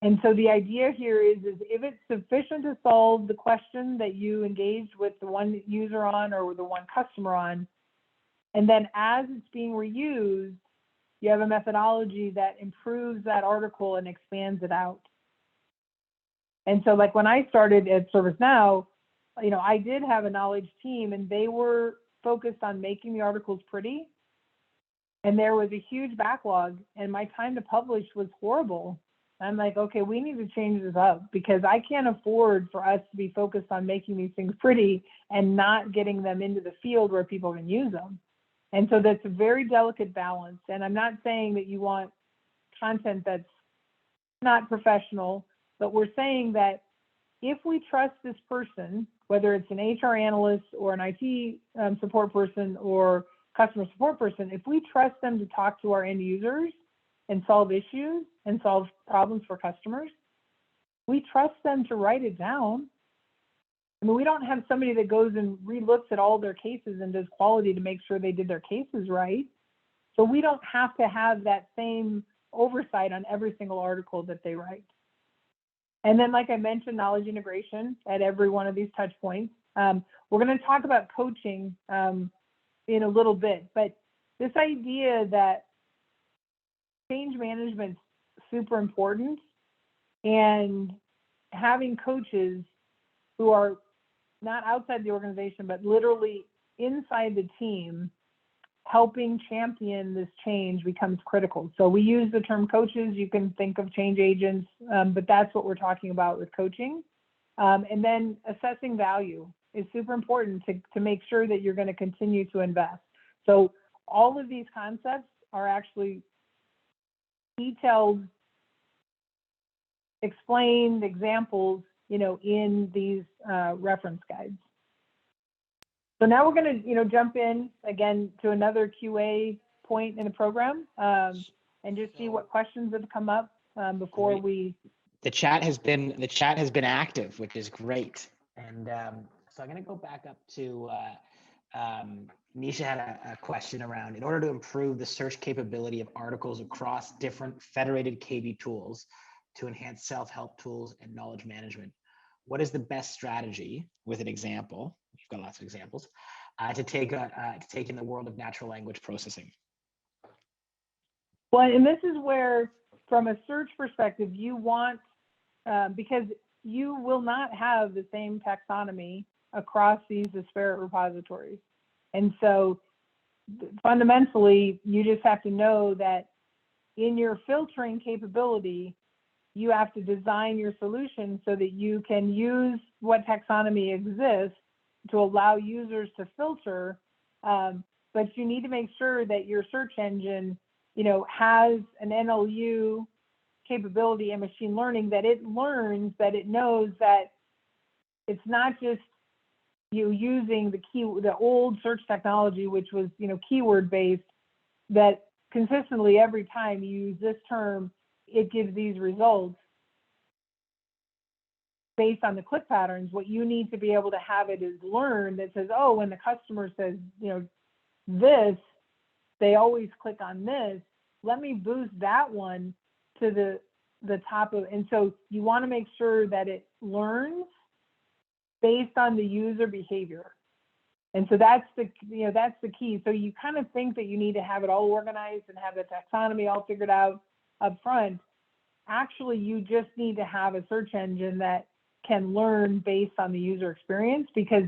[SPEAKER 3] And so the idea here is if it's sufficient to solve the question that you engaged with the one user on or the one customer on, and then as it's being reused, you have a methodology that improves that article and expands it out. And so like when I started at ServiceNow, I did have a knowledge team and they were focused on making the articles pretty. And there was a huge backlog and my time to publish was horrible. I'm like, okay, we need to change this up because I can't afford for us to be focused on making these things pretty and not getting them into the field where people can use them. And so that's a very delicate balance. And I'm not saying that you want content that's not professional, but we're saying that if we trust this person, whether it's an HR analyst or an IT support person or customer support person, if we trust them to talk to our end users and solve issues and solve problems for customers, we trust them to write it down. I mean, we don't have somebody that goes and relooks at all their cases and does quality to make sure they did their cases right. So we don't have to have that same oversight on every single article that they write. And then, like I mentioned, knowledge integration at every one of these touch points. We're going to talk about coaching in a little bit, but this idea that change management is super important, and having coaches who are not outside the organization, but literally inside the team, helping champion this change becomes critical. So we use the term coaches. You can think of change agents, but that's what we're talking about with coaching. And then assessing value is super important to make sure that you're going to continue to invest. So all of these concepts are actually detailed, explained examples, in these reference guides. So now we're going to, jump in again to another QA point in the program, and just see what questions have come up before we.
[SPEAKER 1] The chat has been active, which is great. And so I'm going to go back up to Nisha had a question around, in order to improve the search capability of articles across different federated KB tools to enhance self-help tools and knowledge management, what is the best strategy, with an example, we've got lots of examples, to take in the world of natural language processing?
[SPEAKER 3] Well, and this is where, from a search perspective, you want, because you will not have the same taxonomy across these disparate repositories. And so fundamentally, you just have to know that in your filtering capability, you have to design your solution so that you can use what taxonomy exists to allow users to filter, but you need to make sure that your search engine, has an NLU capability and machine learning, that it learns, that it knows that it's not just you using the old search technology, which was, keyword based, that consistently every time you use this term, it gives these results based on the click patterns. What you need to be able to have it is learn that says, oh, when the customer says, this, they always click on this. Let me boost that one to the top of, and so you want to make sure that it learns based on the user behavior. And so that's the key. So you kind of think that you need to have it all organized and have the taxonomy all figured out up front. Actually, you just need to have a search engine that can learn based on the user experience, because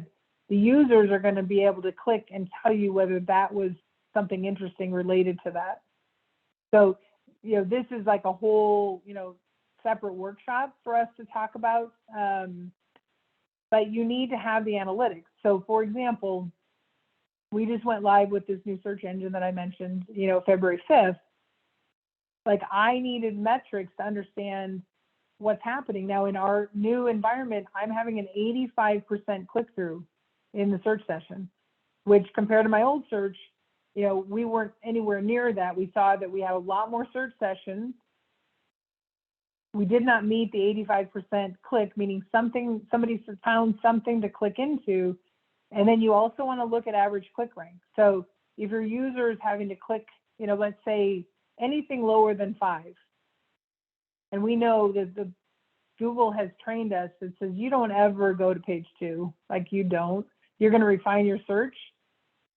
[SPEAKER 3] the users are going to be able to click and tell you whether that was something interesting related to that. So, this is like a whole, separate workshop for us to talk about. But you need to have the analytics. So for example, we just went live with this new search engine that I mentioned, February 5th. Like, I needed metrics to understand what's happening. Now in our new environment, I'm having an 85% click-through in the search session, which compared to my old search, we weren't anywhere near that. We saw that we had a lot more search sessions. We did not meet the 85% click, meaning somebody found something to click into. And then you also want to look at average click rank. So if your user is having to click, let's say anything lower than 5, And we know that the Google has trained us that says you don't ever go to page 2, like you don't. You're going to refine your search,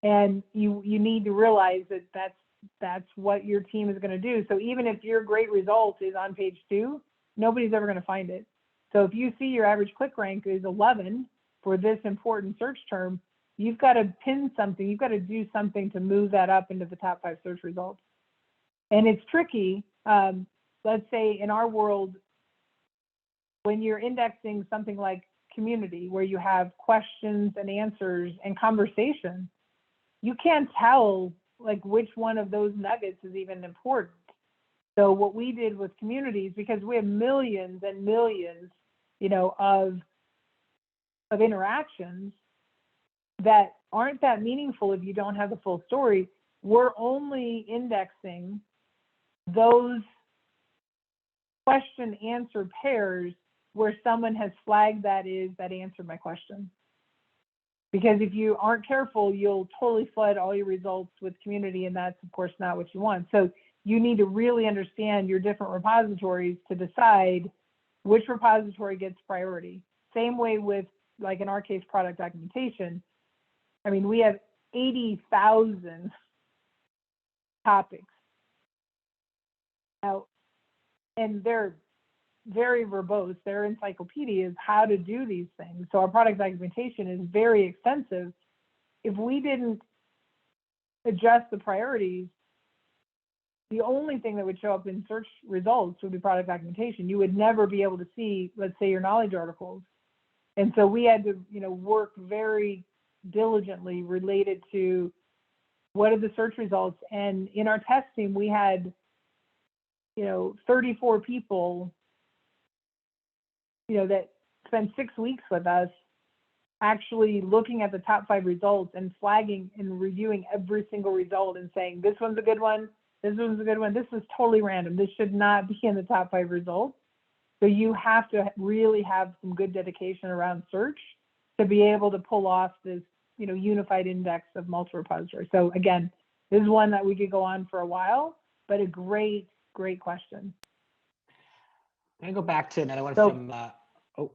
[SPEAKER 3] and you need to realize that that's what your team is going to do. So even if your great result is on page 2, nobody's ever going to find it. So if you see your average click rank is 11 for this important search term, you've got to pin something. You've got to do something to move that up into the top 5 search results. And it's tricky. Let's say in our world, when you're indexing something like community, where you have questions and answers and conversation, you can't tell like which one of those nuggets is even important. So what we did with communities, because we have millions and millions, of interactions that aren't that meaningful if you don't have the full story, we're only indexing those question answer pairs where someone has flagged that answered my question. Because if you aren't careful, you'll totally flood all your results with community, and that's of course not what you want. So you need to really understand your different repositories to decide which repository gets priority. Same way with, like in our case, product documentation. I mean, we have 80,000 topics. Now, and they're very verbose. Their encyclopedia is how to do these things. So our product documentation is very extensive. If we didn't adjust the priorities, the only thing that would show up in search results would be product documentation. You would never be able to see, let's say, your knowledge articles. And so we had to, work very diligently related to what are the search results. And in our test team, we had, 34 people, that spent 6 weeks with us actually looking at the top 5 results and flagging and reviewing every single result and saying, this one's a good one, this one's a good one, this is totally random, this should not be in the top 5 results. So you have to really have some good dedication around search to be able to pull off this, unified index of multiple repositories. So again, this is one that we could go on for a while, but a great question.
[SPEAKER 1] I'm going to go back to another one from,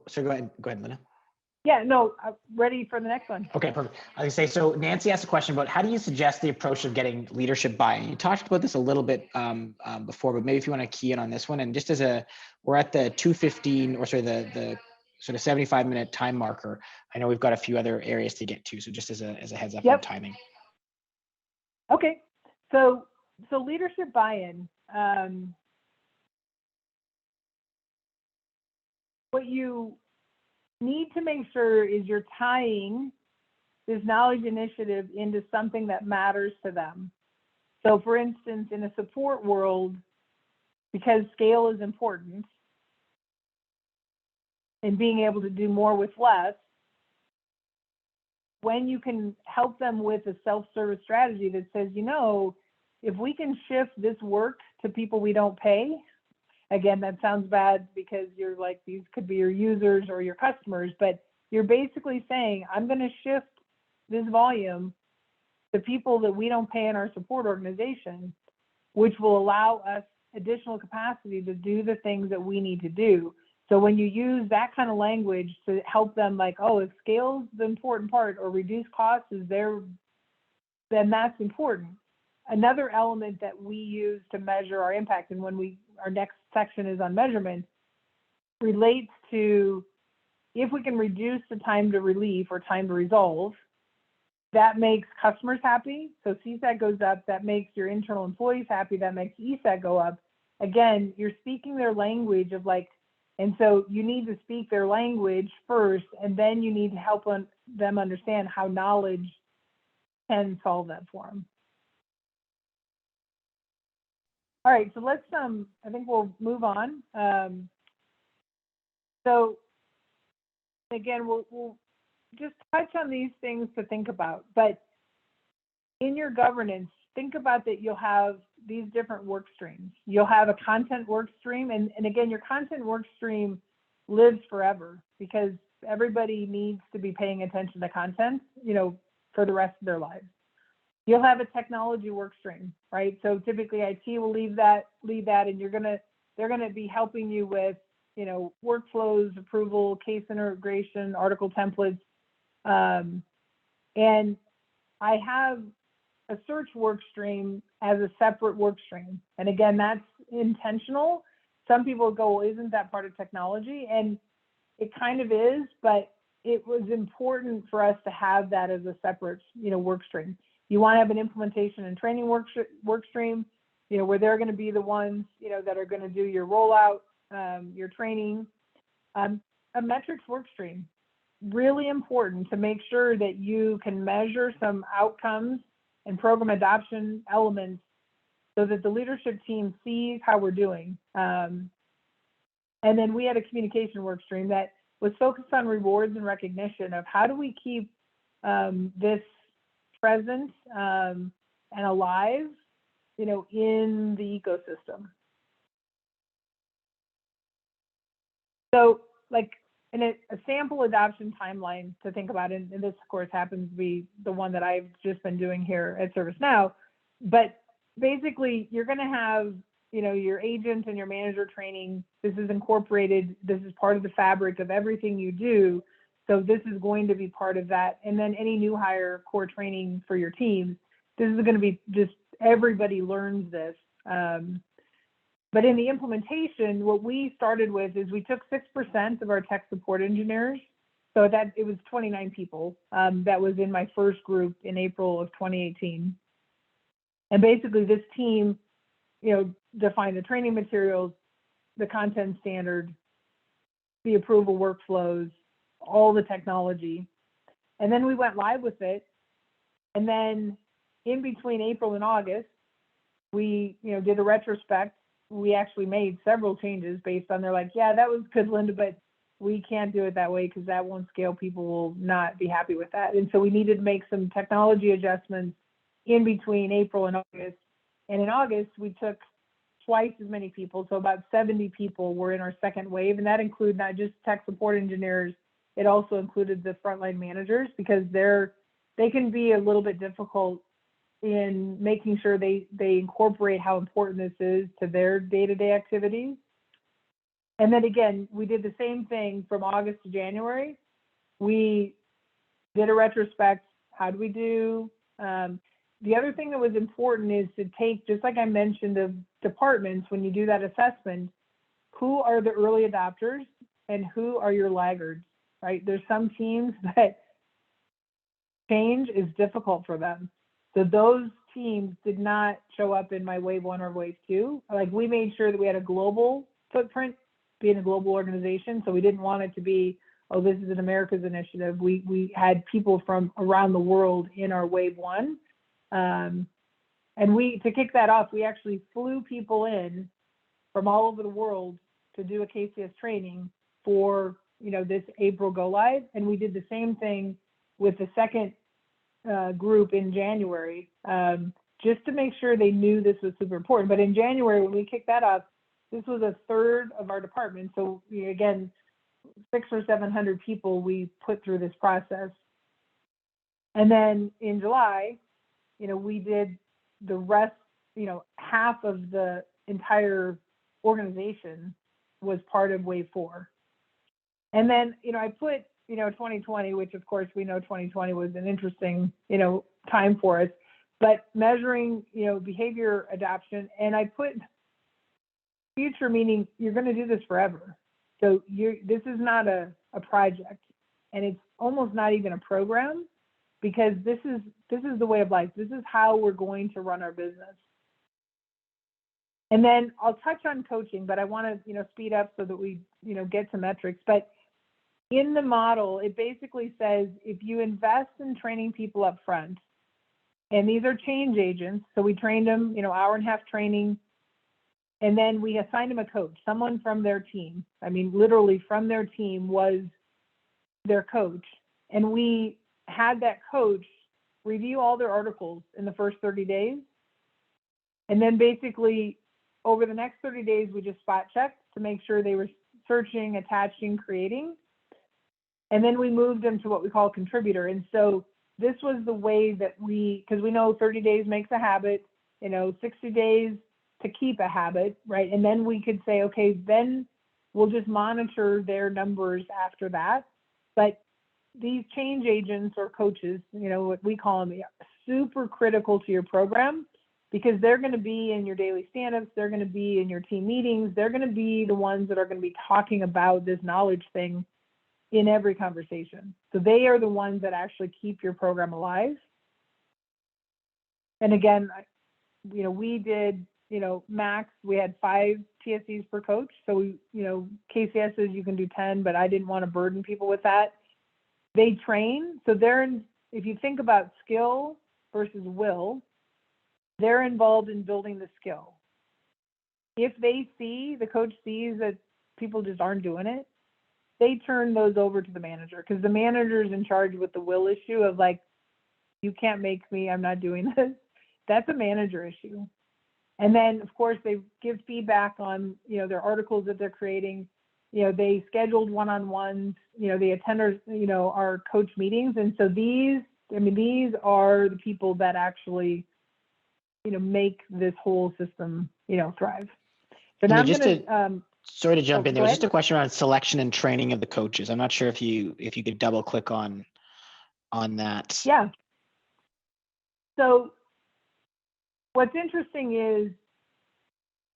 [SPEAKER 1] so go ahead, Lynda.
[SPEAKER 3] Yeah, no, I'm ready for the next one.
[SPEAKER 1] Okay, perfect. I was going to say, so Nancy asked a question about how do you suggest the approach of getting leadership buy-in? You talked about this a little bit before, but maybe if you want to key in on this one, and just we're at the 2:15, or sorry, the sort of 75-minute time marker. I know we've got a few other areas to get to, so just as a heads up on timing.
[SPEAKER 3] Okay, so leadership buy-in. What you need to make sure is you're tying this knowledge initiative into something that matters to them. So for instance, in a support world, because scale is important and being able to do more with less, when you can help them with a self-service strategy that says, if we can shift this work to people we don't pay, again, that sounds bad because you're like, these could be your users or your customers, but you're basically saying, I'm going to shift this volume to people that we don't pay in our support organization, which will allow us additional capacity to do the things that we need to do. So when you use that kind of language to help them, like, oh, if scale's the important part or reduce costs is there, then that's important. Another element that we use to measure our impact, and when our next section is on measurement, relates to if we can reduce the time to relief or time to resolve, that makes customers happy. So CSAT goes up, that makes your internal employees happy, that makes ESAT go up. Again, you're speaking their language of like, and so you need to speak their language first, and then you need to help them understand how knowledge can solve that for them. All right, so let's, I think we'll move on. So again, we'll just touch on these things to think about, but in your governance, think about that you'll have these different work streams. You'll have a content work stream, and again, your content work stream lives forever because everybody needs to be paying attention to content, for the rest of their lives. You'll have a technology work stream, right? So typically IT will leave that, and you're gonna they're going to be helping you with, workflows, approval, case integration, article templates. And I have a search work stream as a separate work stream. And again, that's intentional. Some people go, well, isn't that part of technology? And it kind of is, but it was important for us to have that as a separate, work stream. You want to have an implementation and training work stream, where they're going to be the ones, that are going to do your rollout, your training. A metrics work stream, really important to make sure that you can measure some outcomes and program adoption elements so that the leadership team sees how we're doing. And then we had a communication work stream that was focused on rewards and recognition of how do we keep this present and alive, in the ecosystem. So in a sample adoption timeline to think about, and this of course happens to be the one that I've just been doing here at ServiceNow, but basically you're going to have, your agent and your manager training. This is incorporated. This is part of the fabric of everything you do. So this is going to be part of that. And then any new hire core training for your teams, this is going to be just everybody learns this. But in the implementation, what we started with is we took 6% of our tech support engineers. So that it was 29 people. That was in my first group in April of 2018. And basically this team, defined the training materials, the content standard, the approval workflows, all the technology. And then we went live with it. And then in between April and August, we, did a retrospect. We actually made several changes based on, they're like, yeah, that was good, Lynda, but we can't do it that way because that won't scale. People will not be happy with that. And so we needed to make some technology adjustments in between April and August. And in August, we took twice as many people. So about 70 people were in our second wave. And that included not just tech support engineers, it also included the frontline managers because they can be a little bit difficult in making sure they incorporate how important this is to their day-to-day activities. And then again, we did the same thing from August to January. We did a retrospect. How do we do? The other thing that was important is to take, just like I mentioned, of departments, when you do that assessment, who are the early adopters and who are your laggards, right? There's some teams that change is difficult for them. So those teams did not show up in my wave 1 or wave 2. Like we made sure that we had a global footprint, being a global organization. So we didn't want it to be, oh, this is an America's initiative. We had people from around the world in our wave 1. And to kick that off, we actually flew people in from all over the world to do a KCS training for, this April go live. And we did the same thing with the second group in January, just to make sure they knew this was super important. But in January, when we kicked that off, this was a third of our department. So again, 600 or 700 people we put through this process. And then in July, we did the rest, half of the entire organization was part of wave 4. And then, I put, 2020, which of course we know 2020 was an interesting, time for us, but measuring, behavior adoption. And I put future, meaning you're going to do this forever. So this is not a project, and it's almost not even a program, because this is the way of life. This is how we're going to run our business. And then I'll touch on coaching, but I want to, speed up so that we, get to metrics. But in the model, it basically says if you invest in training people up front, and these are change agents, so we trained them, hour and a half training, and then we assigned them a coach, someone from their team. I mean, literally from their team was their coach. And we had that coach review all their articles in the first 30 days. And then basically over the next 30 days, we just spot checked to make sure they were searching, attaching, creating. And then we moved them to what we call contributor. And so this was the way that because we know 30 days makes a habit, 60 days to keep a habit, right? And then we could say, okay, then we'll just monitor their numbers after that. But these change agents or coaches, you know, what we call them, super critical to your program, because they're going to be in your daily stand-ups, they're going to be in your team meetings, they're going to be the ones that are going to be talking about this knowledge thing in every conversation. So they are the ones that actually keep your program alive. And again, you know, we did, you know, max, we had 5 TSCs per coach. So we, you know, KCSs, you can do 10, but I didn't want to burden people with that. They train. So they're in, if you think about skill versus will, they're involved in building the skill. If they see, the coach sees that people just aren't doing it, they turn those over to the manager, because the manager is in charge with the will issue of like, you can't make me, I'm not doing this. That's a manager issue. And then of course they give feedback on, you know, their articles that they're creating. You know, they scheduled one-on-ones, you know, they attend our, you know, our coach meetings. And so these, I mean, these are the people that actually, you know, make this whole system, you know, thrive. So now I'm going to,
[SPEAKER 1] sorry to jump in there.
[SPEAKER 3] go
[SPEAKER 1] Just a
[SPEAKER 3] ahead.
[SPEAKER 1] question around selection and training of the coaches. I'm not sure if you could double click on that.
[SPEAKER 3] Yeah. So what's interesting is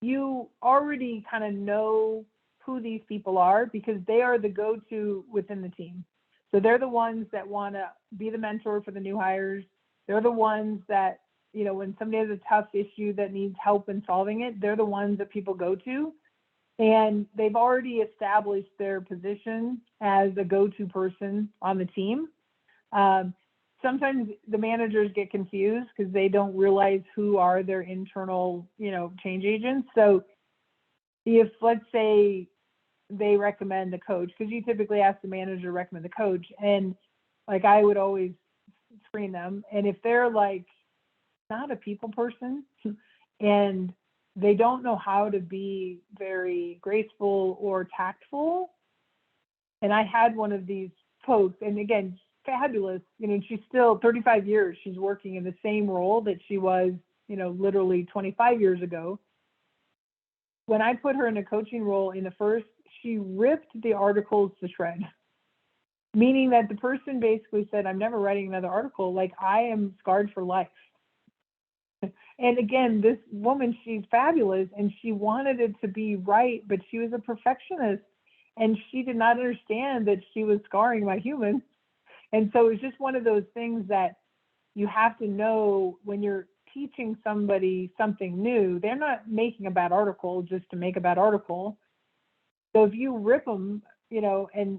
[SPEAKER 3] you already kind of know who these people are, because they are the go-to within the team. So they're the ones that want to be the mentor for the new hires. They're the ones that, you know, when somebody has a tough issue that needs help in solving it, they're the ones that people go to. And they've already established their position as a go-to person on the team. Sometimes the managers get confused because they don't realize who are their internal, you know, change agents. So if, let's say, they recommend the coach, because you typically ask the manager to recommend the coach, and like I would always screen them. And if they're like not a people person and they don't know how to be very graceful or tactful, and I had one of these folks, and again, fabulous, you know, she's still 35 years, she's working in the same role that she was, you know, literally 25 years ago. When I put her in a coaching role in the first, she ripped the articles to shreds, meaning that the person basically said, I'm never writing another article. Like, I am scarred for life. And again, this woman, she's fabulous, and she wanted it to be right, but she was a perfectionist, and she did not understand that she was scarring my humans. And so it's just one of those things that you have to know when you're teaching somebody something new. They're not making a bad article just to make a bad article. So if you rip them, you know, and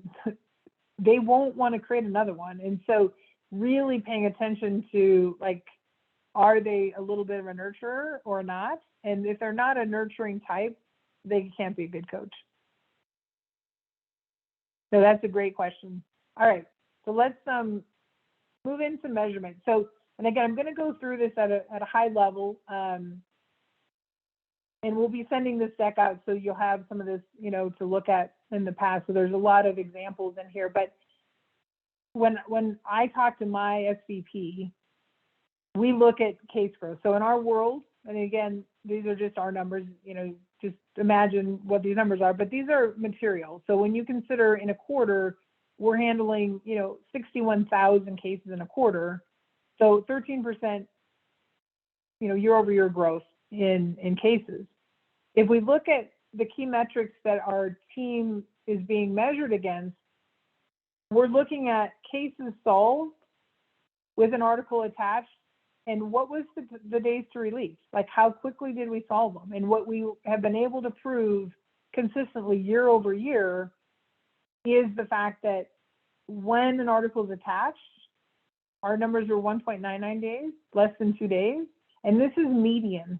[SPEAKER 3] they won't want to create another one. And so really paying attention to, like, are they a little bit of a nurturer or not? And if they're not a nurturing type, they can't be a good coach. So that's a great question. All right, so let's move into measurement. So, and again, I'm going to go through this at a high level, and we'll be sending this deck out so you'll have some of this, you know, to look at in the past. So there's a lot of examples in here. But when I talk to my SVP, we look at case growth. So in our world, and again, these are just our numbers, you know, just imagine what these numbers are, but these are material. So when you consider in a quarter, we're handling, you know, 61,000 cases in a quarter. So 13%, you know, year over year growth in cases. If we look at the key metrics that our team is being measured against, we're looking at cases solved with an article attached, and what was the days to release? Like, how quickly did we solve them? And what we have been able to prove consistently year over year is the fact that when an article is attached, our numbers are 1.99 days, less than 2 days. And this is median.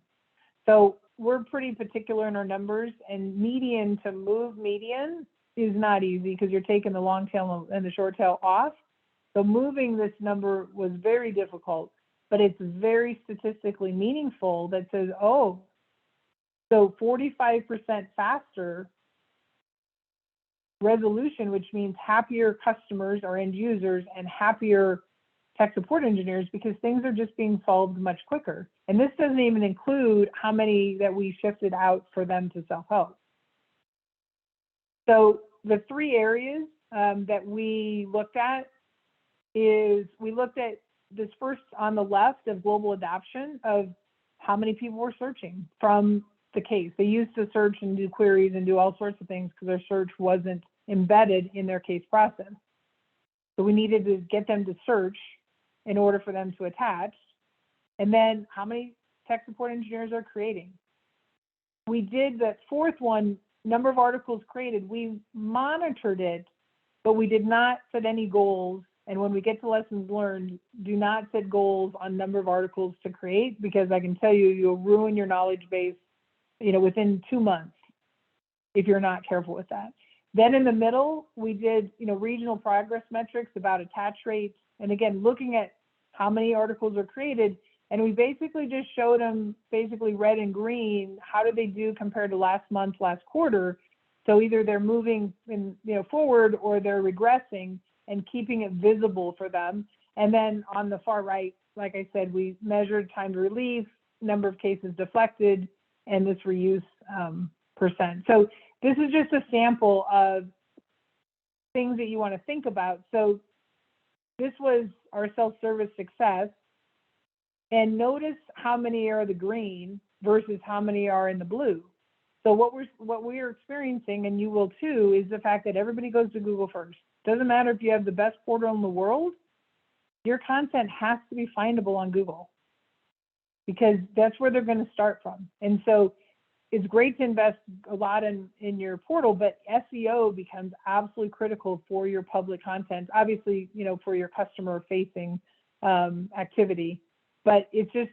[SPEAKER 3] So we're pretty particular in our numbers, and median, to move median is not easy because you're taking the long tail and the short tail off. So moving this number was very difficult, but it's very statistically meaningful that says, oh, so 45% faster resolution, which means happier customers or end users and happier tech support engineers because things are just being solved much quicker. And this doesn't even include how many that we shifted out for them to self-help. So the three areas that we looked at is we looked at this first on the left of global adoption of how many people were searching from the case. They used to search and do queries and do all sorts of things because their search wasn't embedded in their case process. So we needed to get them to search in order for them to attach. And then how many tech support engineers are creating? We did the fourth one, number of articles created. We monitored it, but we did not set any goals. And when we get to lessons learned, do not set goals on number of articles to create, because I can tell you, you'll ruin your knowledge base, within 2 months if you're not careful with that. Then in the middle, we did, regional progress metrics about attach rates. And again, looking at how many articles are created. And we basically just showed them basically red and green. How did they do compared to last month, last quarter? So either they're moving forward or they're regressing, and keeping it visible for them. And then on the far right, like I said, we measured time to relief, number of cases deflected, and this reuse percent. So this is just a sample of things that you want to think about. So this was our self-service success. And notice how many are the green versus how many are in the blue. So what we're experiencing, and you will too, is the fact that everybody goes to Google first. Doesn't matter if you have the best portal in the world, your content has to be findable on Google, because that's where they're going to start from. And so it's great to invest a lot in your portal, but SEO becomes absolutely critical for your public content, obviously, for your customer facing activity, but it's just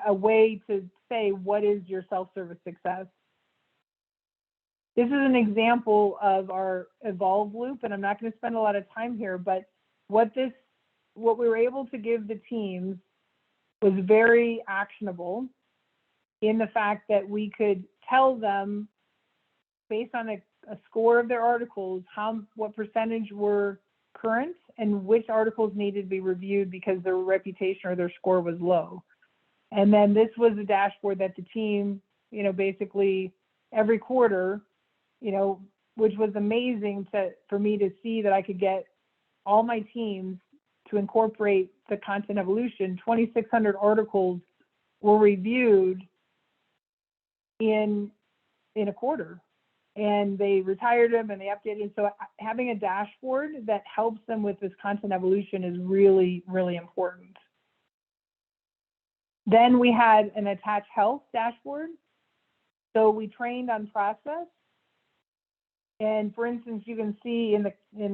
[SPEAKER 3] a way to say, what is your self-service success? This is an example of our evolve loop, and I'm not going to spend a lot of time here, but what we were able to give the teams was very actionable in the fact that we could tell them, based on a score of their articles, what percentage were current and which articles needed to be reviewed because their reputation or their score was low. And then this was a dashboard that the team, basically every quarter, which was amazing for me to see that I could get all my teams to incorporate the content evolution. 2,600 articles were reviewed in a quarter, and they retired them and they updated. So having a dashboard that helps them with this content evolution is really, really important. Then we had an attach health dashboard. So we trained on process. And for instance, you can see in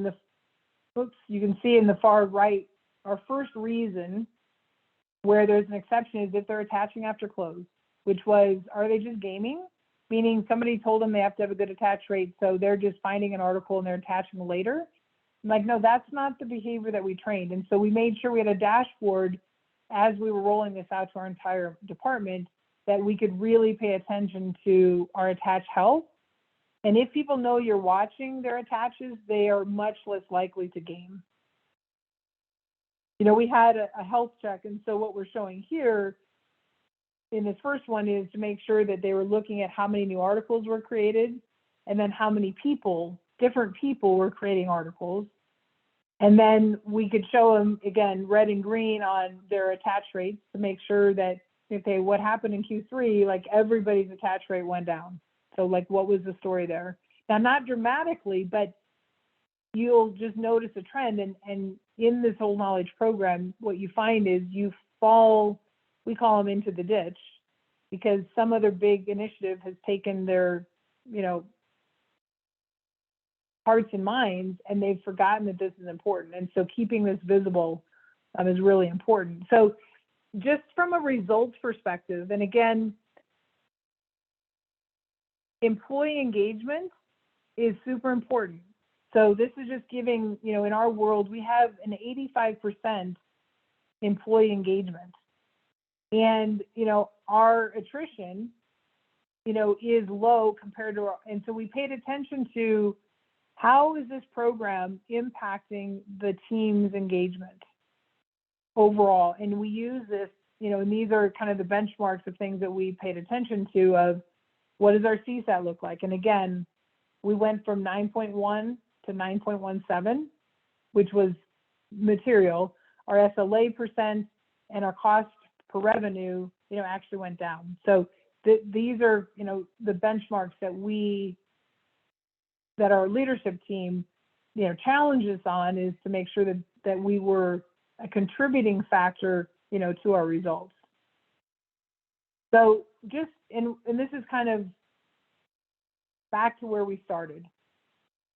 [SPEAKER 3] the far right, our first reason where there's an exception is if they're attaching after close, which was, are they just gaming? Meaning somebody told them they have to have a good attach rate, so they're just finding an article and they're attaching later. I'm like, no, that's not the behavior that we trained. And so we made sure we had a dashboard as we were rolling this out to our entire department, that we could really pay attention to our attach health. And if people know you're watching their attaches, they are much less likely to game. We had a health check, and so what we're showing here in this first one is to make sure that they were looking at how many new articles were created, and then how many different people were creating articles. And then we could show them, again, red and green on their attach rates to make sure that, okay, what happened in Q3, like everybody's attach rate went down. So like, what was the story there? Now, not dramatically, but you'll just notice a trend. And in this whole knowledge program, what you find is you fall, we call them into the ditch, because some other big initiative has taken their, hearts and minds, and they've forgotten that this is important. And so keeping this visible is really important. So just from a results perspective, and again, employee engagement is super important. So this is just giving, in our world, we have an 85% employee engagement. And, our attrition, is low compared to and so we paid attention to how is this program impacting the team's engagement? overall. And we use this, and these are kind of the benchmarks of things that we paid attention to of what does our CSAT look like? And again, we went from 9.1 to 9.17, which was material. Our SLA percent and our cost per revenue, actually went down. So these are, the benchmarks that our leadership team, challenges on is to make sure that we were a contributing factor, to our results. So and this is kind of back to where we started.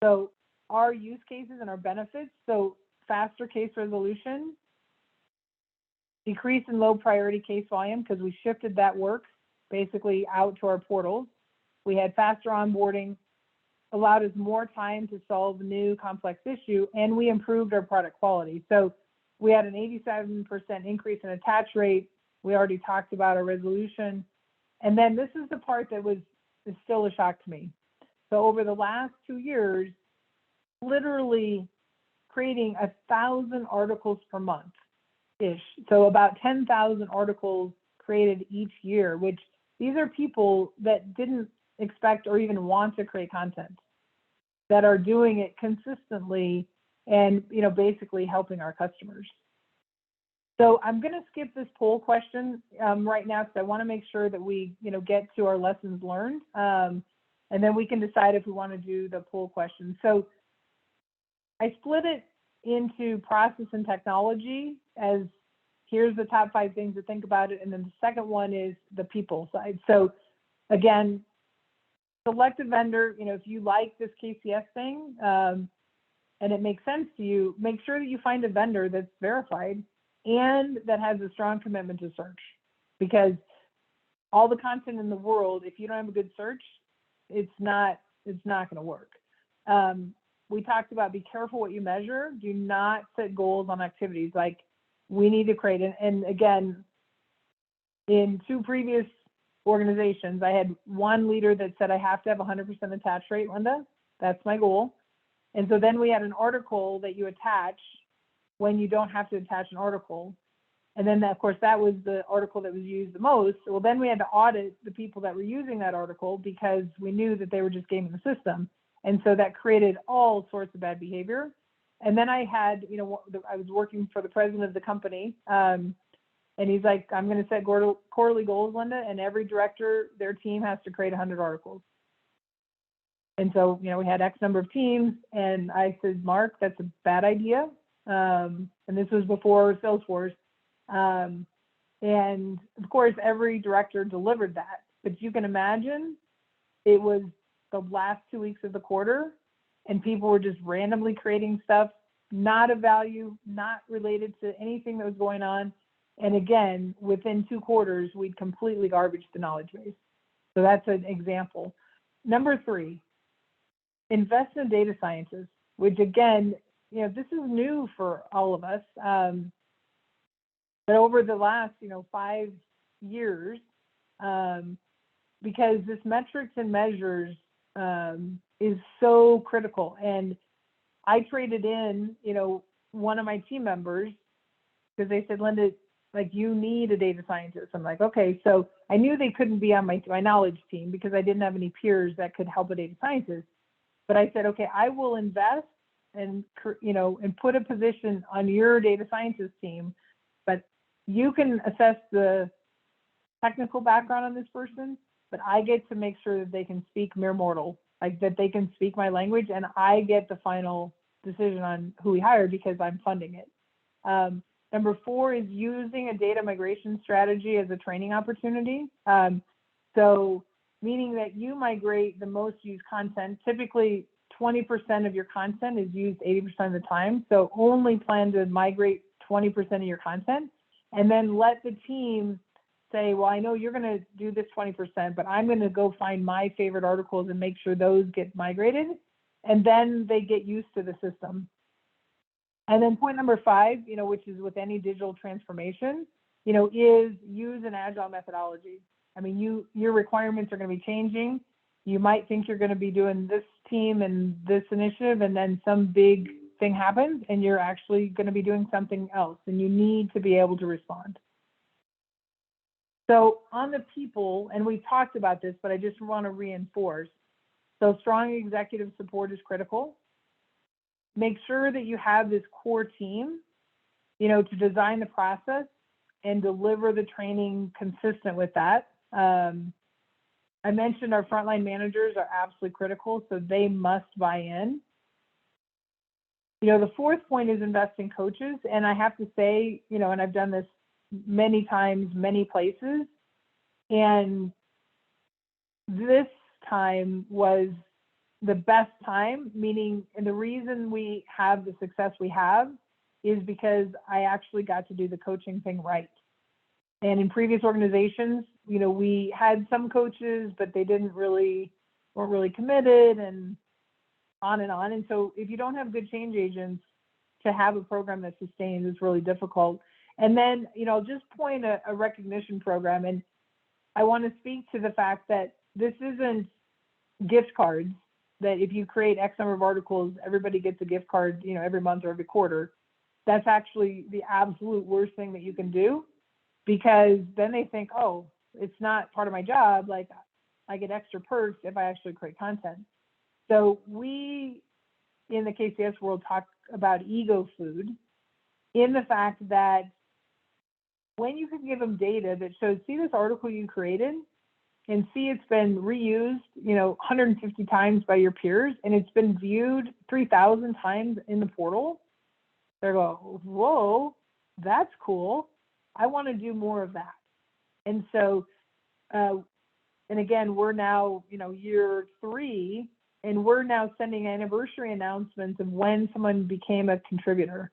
[SPEAKER 3] So our use cases and our benefits, so faster case resolution, decrease in low priority case volume because we shifted that work basically out to our portals. We had faster onboarding, allowed us more time to solve new complex issue, and we improved our product quality. So we had an 87% increase in attach rate. We already talked about our resolution. And then this is the part that is still a shock to me. So over the last 2 years, literally creating 1,000 articles per month-ish. So about 10,000 articles created each year, which these are people that didn't expect or even want to create content, that are doing it consistently and, basically helping our customers. So I'm going to skip this poll question right now because I want to make sure that we, get to our lessons learned. And then we can decide if we want to do the poll question. So I split it into process and technology as here's the top 5 things to think about it. And then the second one is the people side. So again, select a vendor, if you like this KCS thing and it makes sense to you, make sure that you find a vendor that's verified and that has a strong commitment to search. Because all the content in the world, if you don't have a good search, it's not going to work. We talked about be careful what you measure. Do not set goals on activities. Like we need to create, and again, in 2 previous organizations, I had one leader that said I have to have 100% attach rate, Lynda. That's my goal. And so then we had an article that you attach when you don't have to attach an article. And then, of course, that was the article that was used the most. Well, then we had to audit the people that were using that article because we knew that they were just gaming the system. And so that created all sorts of bad behavior. And then I had, I was working for the president of the company. And he's like, I'm going to set quarterly goals, Lynda, and every director, their team has to create 100 articles. And so, we had X number of teams. And I said, Mark, that's a bad idea. And this was before Salesforce. And of course, every director delivered that. But you can imagine it was the last 2 weeks of the quarter and people were just randomly creating stuff, not of value, not related to anything that was going on. And again, within 2 quarters, we'd completely garbaged the knowledge base. So that's an example. Number 3, invest in data scientists, which again, this is new for all of us. But over the last, 5 years, because this metrics and measures is so critical. And I traded in, one of my team members because they said, Lynda, like you need a data scientist. I'm like, okay. So I knew they couldn't be on my knowledge team because I didn't have any peers that could help a data scientist. But I said, okay, I will invest and, and put a position on your data scientist team, but you can assess the technical background on this person, but I get to make sure that they can speak mere mortal, like that they can speak my language, and I get the final decision on who we hire because I'm funding it. Number 4 is using a data migration strategy as a training opportunity. So meaning that you migrate the most used content, typically 20% of your content is used 80% of the time. So only plan to migrate 20% of your content and then let the team say, well, I know you're going to do this 20%, but I'm going to go find my favorite articles and make sure those get migrated. And then they get used to the system. And then point number 5, which is with any digital transformation, is use an agile methodology. I mean, your requirements are going to be changing. You might think you're going to be doing this team and this initiative, and then some big thing happens and you're actually going to be doing something else, and you need to be able to respond. So on the people, and we've talked about this, but I just want to reinforce. So strong executive support is critical. Make sure that you have this core team, to design the process and deliver the training consistent with that. I mentioned our frontline managers are absolutely critical, so they must buy in. The fourth point is invest in coaches. And I have to say, and I've done this many times, many places. And this time was the best time, meaning, and the reason we have the success we have is because I actually got to do the coaching thing right. And in previous organizations, we had some coaches, but they weren't really committed, and on and on. And so if you don't have good change agents to have a program that sustains, it's really difficult. And then, I'll just point a recognition program. And I want to speak to the fact that this isn't gift cards, that if you create X number of articles, everybody gets a gift card, every month or every quarter. That's actually the absolute worst thing that you can do, because then they think, oh, it's not part of my job. Like, I get extra perks if I actually create content. So we, in the KCS world, talk about ego food, in the fact that when you can give them data that shows, see this article you created, and see it's been reused, 150 times by your peers, and it's been viewed 3,000 times in the portal, they go, whoa, that's cool. I want to do more of that. And so, and again, we're now, year 3, and we're now sending anniversary announcements of when someone became a contributor.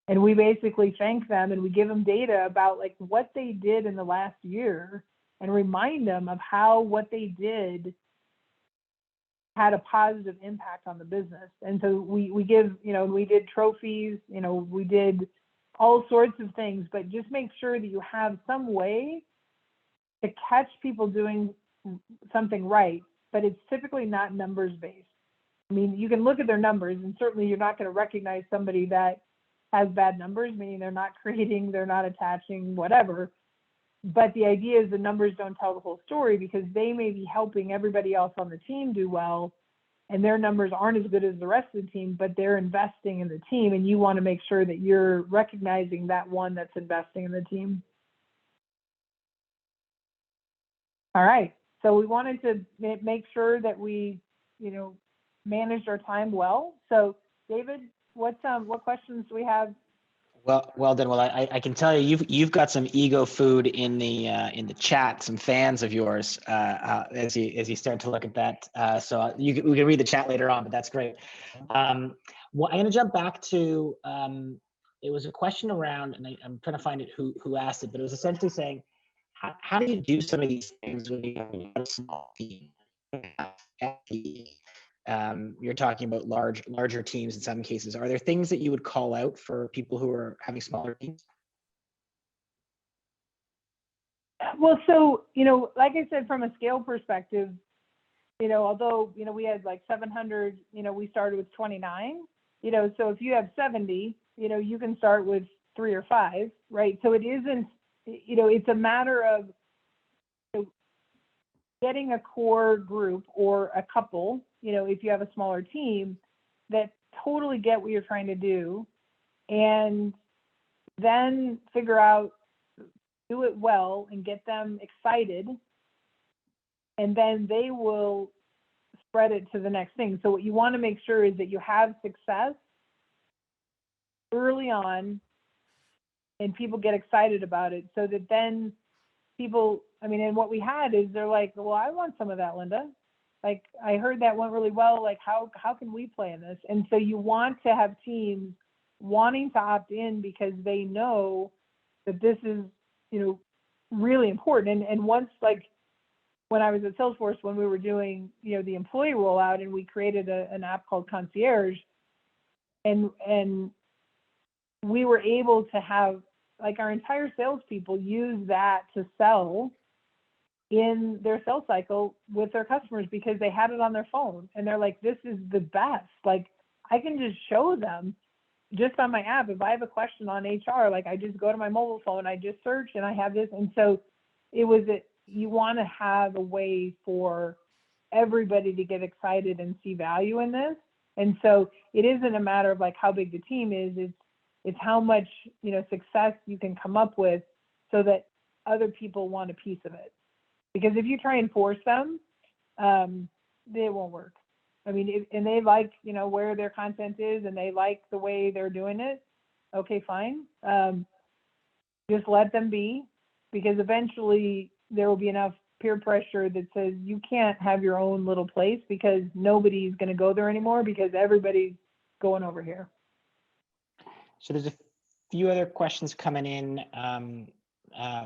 [SPEAKER 3] And we basically thank them, and we give them data about like what they did in the last year, and remind them of how what they did had a positive impact on the business. And so we give, we did trophies, we did all sorts of things, but just make sure that you have some way to catch people doing something right, but it's typically not numbers based. I mean, you can look at their numbers, and certainly you're not going to recognize somebody that has bad numbers, meaning they're not creating, they're not attaching, whatever. But the idea is the numbers don't tell the whole story, because they may be helping everybody else on the team do well, and their numbers aren't as good as the rest of the team, but they're investing in the team, and you want to make sure that you're recognizing that one that's investing in the team. All right, so we wanted to make sure that we, managed our time well. So David, what questions do we have?
[SPEAKER 1] Well done. Well, I can tell you, you've got some ego food in the chat. Some fans of yours, as you start to look at that. So we can read the chat later on, but that's great. Well, I'm going to jump back to it was a question around, and I'm trying to find it who asked it, but it was essentially saying, how do you do some of these things when you have a small team? You're talking about larger teams in some cases. Are there things that you would call out for people who are having smaller teams?
[SPEAKER 3] Well, so, like I said, from a scale perspective, although, we had like 700, we started with 29, so if you have 70, you can start with 3 or 5, right? So it isn't, it's a matter of getting a core group or a couple, if you have a smaller team, that totally get what you're trying to do, and then figure out, do it well and get them excited, and then they will spread it to the next thing. So what you want to make sure is that you have success early on and people get excited about it, so that then people, and what we had is they're like, well, I want some of that, Lynda. Like, I heard that went really well. Like, how can we play in this? And so you want to have teams wanting to opt in, because they know that this is, really important. And once, like, when I was at Salesforce, when we were doing, the employee rollout, and we created an app called Concierge, and we were able to have, like, our entire salespeople use that to sell in their sales cycle with their customers, because they had it on their phone, and they're like, this is the best. Like, I can just show them just on my app. If I have a question on HR, like I just go to my mobile phone, I just search and I have this. And so you want to have a way for everybody to get excited and see value in this. And so it isn't a matter of like how big the team is, it's how much, success you can come up with so that other people want a piece of it. Because if you try and force them, they won't work. I mean, and they like, where their content is and they like the way they're doing it. Okay, fine. Just let them be, because eventually there will be enough peer pressure that says you can't have your own little place because nobody's going to go there anymore because everybody's going over here.
[SPEAKER 1] So there's a few other questions coming in.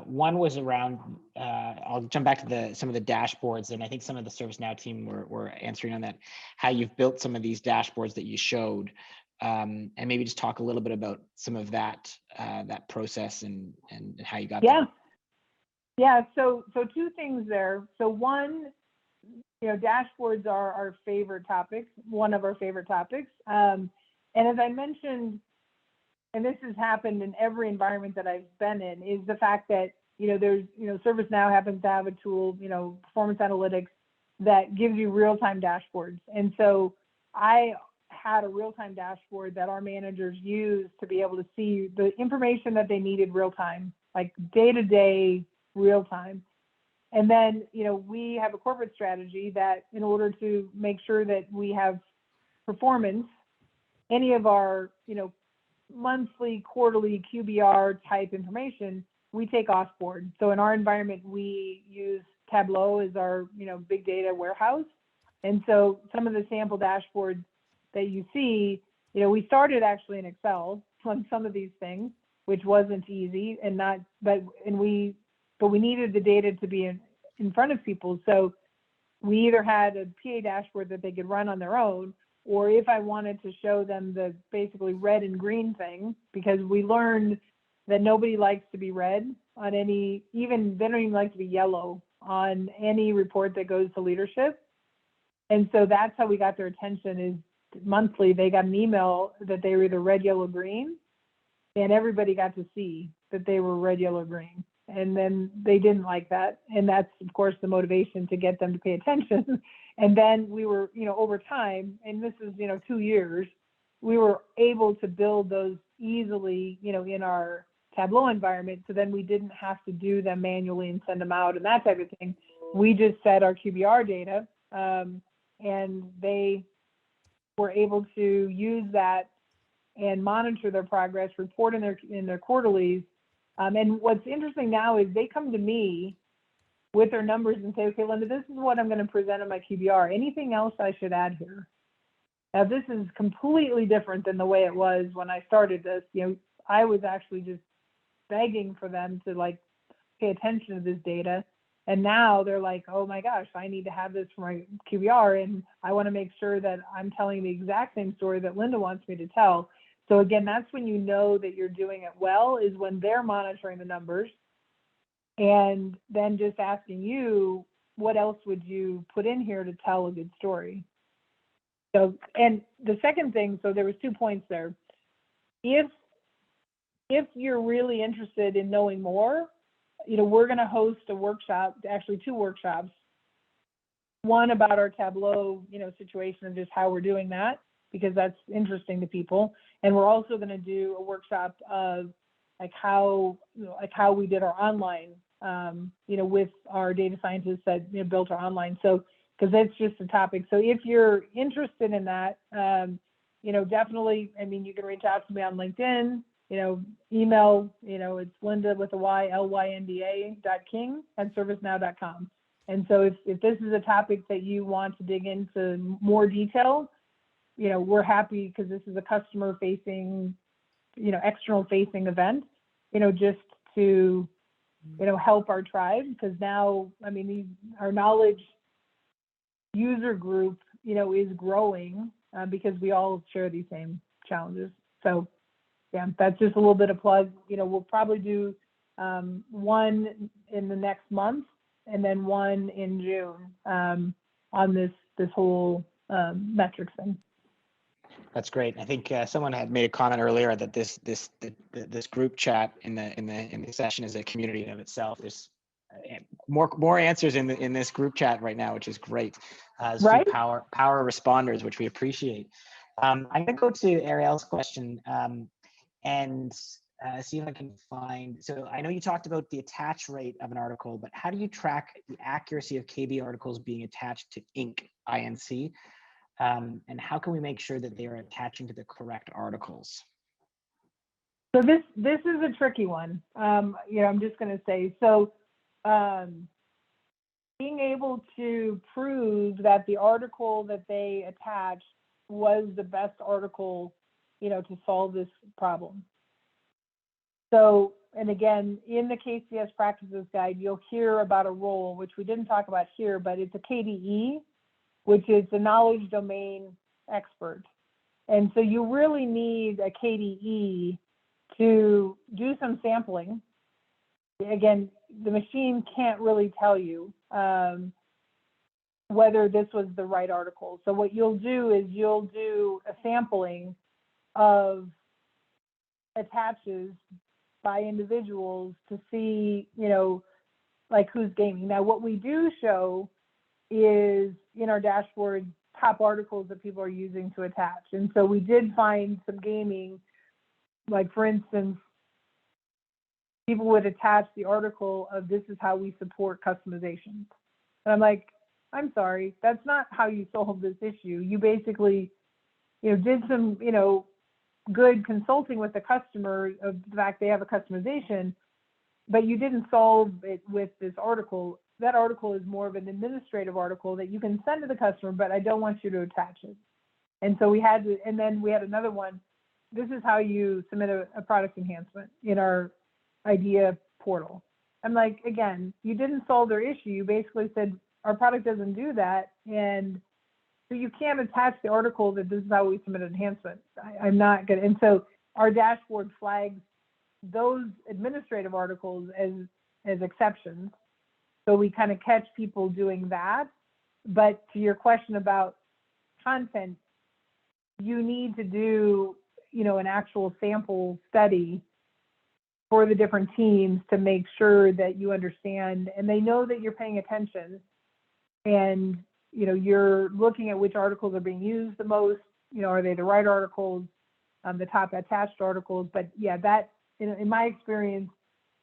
[SPEAKER 1] One was around, I'll jump back to some of the dashboards, and I think some of the ServiceNow team were answering on that, how you've built some of these dashboards that you showed, and maybe just talk a little bit about some of that process and how you got there.
[SPEAKER 3] Yeah, so two things there. So one, dashboards are our favorite topics, one of our favorite topics. And as I mentioned, and this has happened in every environment that I've been in, is the fact that, there's, ServiceNow happens to have a tool, performance analytics, that gives you real-time dashboards. And so I had a real-time dashboard that our managers used to be able to see the information that they needed real-time, like day-to-day, real-time. And then, we have a corporate strategy that in order to make sure that we have performance, any of our, monthly, quarterly QBR type information, we take off board. So in our environment, we use Tableau as our, big data warehouse. And so some of the sample dashboards that you see, we started actually in Excel on some of these things, which wasn't easy but we needed the data to be in front of people. So we either had a PA dashboard that they could run on their own, or if I wanted to show them the basically red and green thing, because we learned that nobody likes to be red on they don't even like to be yellow on any report that goes to leadership. And so that's how we got their attention, is monthly, they got an email that they were either red, yellow, green, and everybody got to see that they were red, yellow, green. And then they didn't like that. And that's, of course, the motivation to get them to pay attention. And then we were, over time, and this is, 2 years, we were able to build those easily, in our Tableau environment. So then we didn't have to do them manually and send them out and that type of thing. We just set our QBR data, and they were able to use that and monitor their progress, report in their quarterlies. And what's interesting now is they come to me with their numbers and say, okay, Lynda, this is what I'm going to present in my QBR. Anything else I should add here? Now, this is completely different than the way it was when I started this. I was actually just begging for them to pay attention to this data. And now they're like, oh my gosh, I need to have this for my QBR. And I want to make sure that I'm telling the exact same story that Lynda wants me to tell. So again, that's when you know that you're doing it well, is when they're monitoring the numbers and then just asking you, what else would you put in here to tell a good story? So, and the second thing, so there was 2 points there. If you're really interested in knowing more, we're going to host a workshop, actually 2 workshops, one about our Tableau, situation and just how we're doing that, because that's interesting to people. And we're also going to do a workshop of how we did our online, with our data scientists that built our online. So, because that's just a topic. So if you're interested in that, definitely, you can reach out to me on LinkedIn, email, it's Lynda with a Y, lynda.king@servicenow.com. And so if this is a topic that you want to dig into more detail, we're happy, because this is a customer facing, external facing event, just to, help our tribe, because now, our knowledge user group, is growing, because we all share these same challenges. So yeah, that's just a little bit of plug. We'll probably do one in the next month and then one in June, on this whole metrics thing.
[SPEAKER 1] That's great. I think someone had made a comment earlier that this group chat in the session is a community in of itself. There's more answers in this group chat right now, which is great. There's a few
[SPEAKER 3] Right?
[SPEAKER 1] power responders, which we appreciate. I'm going to go to Ariel's question and see if I can find. So I know you talked about the attach rate of an article, but how do you track the accuracy of KB articles being attached to INC? And how can we make sure that they are attaching to the correct articles?
[SPEAKER 3] So this is a tricky one. I'm just going to say, so being able to prove that the article that they attached was the best article, to solve this problem. So, and again, in the KCS practices guide, you'll hear about a role, which we didn't talk about here, but it's a KDE, which is the knowledge domain expert. And so you really need a KDE to do some sampling. Again, the machine can't really tell you whether this was the right article. So what you'll do is you'll do a sampling of attaches by individuals to see, like who's gaming. Now, what we do show is in our dashboard top articles that people are using to attach. And so we did find some gaming, like for instance, people would attach the article of this is how we support customizations. And I'm like, I'm sorry, that's not how you solve this issue. You basically, did some, good consulting with the customer of the fact they have a customization, but you didn't solve it with this article. That article is more of an administrative article that you can send to the customer, but I don't want you to attach it. And so we had to, and then we had another one. This is how you submit a product enhancement in our idea portal. I'm like, again, you didn't solve their issue. You basically said our product doesn't do that. And so you can't attach the article that this is how we submit an enhancement. I'm not good. And so our dashboard flags those administrative articles as exceptions. So we kind of catch people doing that. But to your question about content, you need to do, an actual sample study for the different teams to make sure that you understand and they know that you're paying attention and, you're looking at which articles are being used the most, are they the right articles, the top attached articles. But yeah, that, in my experience,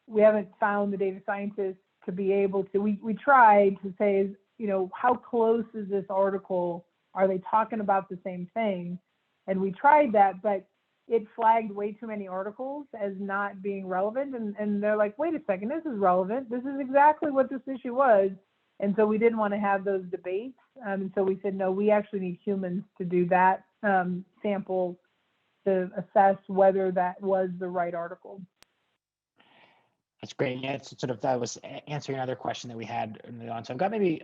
[SPEAKER 3] we haven't found the data scientists to be able to, we tried to say, how close is this article? Are they talking about the same thing? And we tried that, but it flagged way too many articles as not being relevant. And they're like, wait a second, this is relevant. This is exactly what this issue was. And so we didn't want to have those debates. And so we said, no, we actually need humans to do that sample to assess whether that was the right article.
[SPEAKER 1] That's great. Yeah, it's sort of, that was answering another question that we had on. So I've got maybe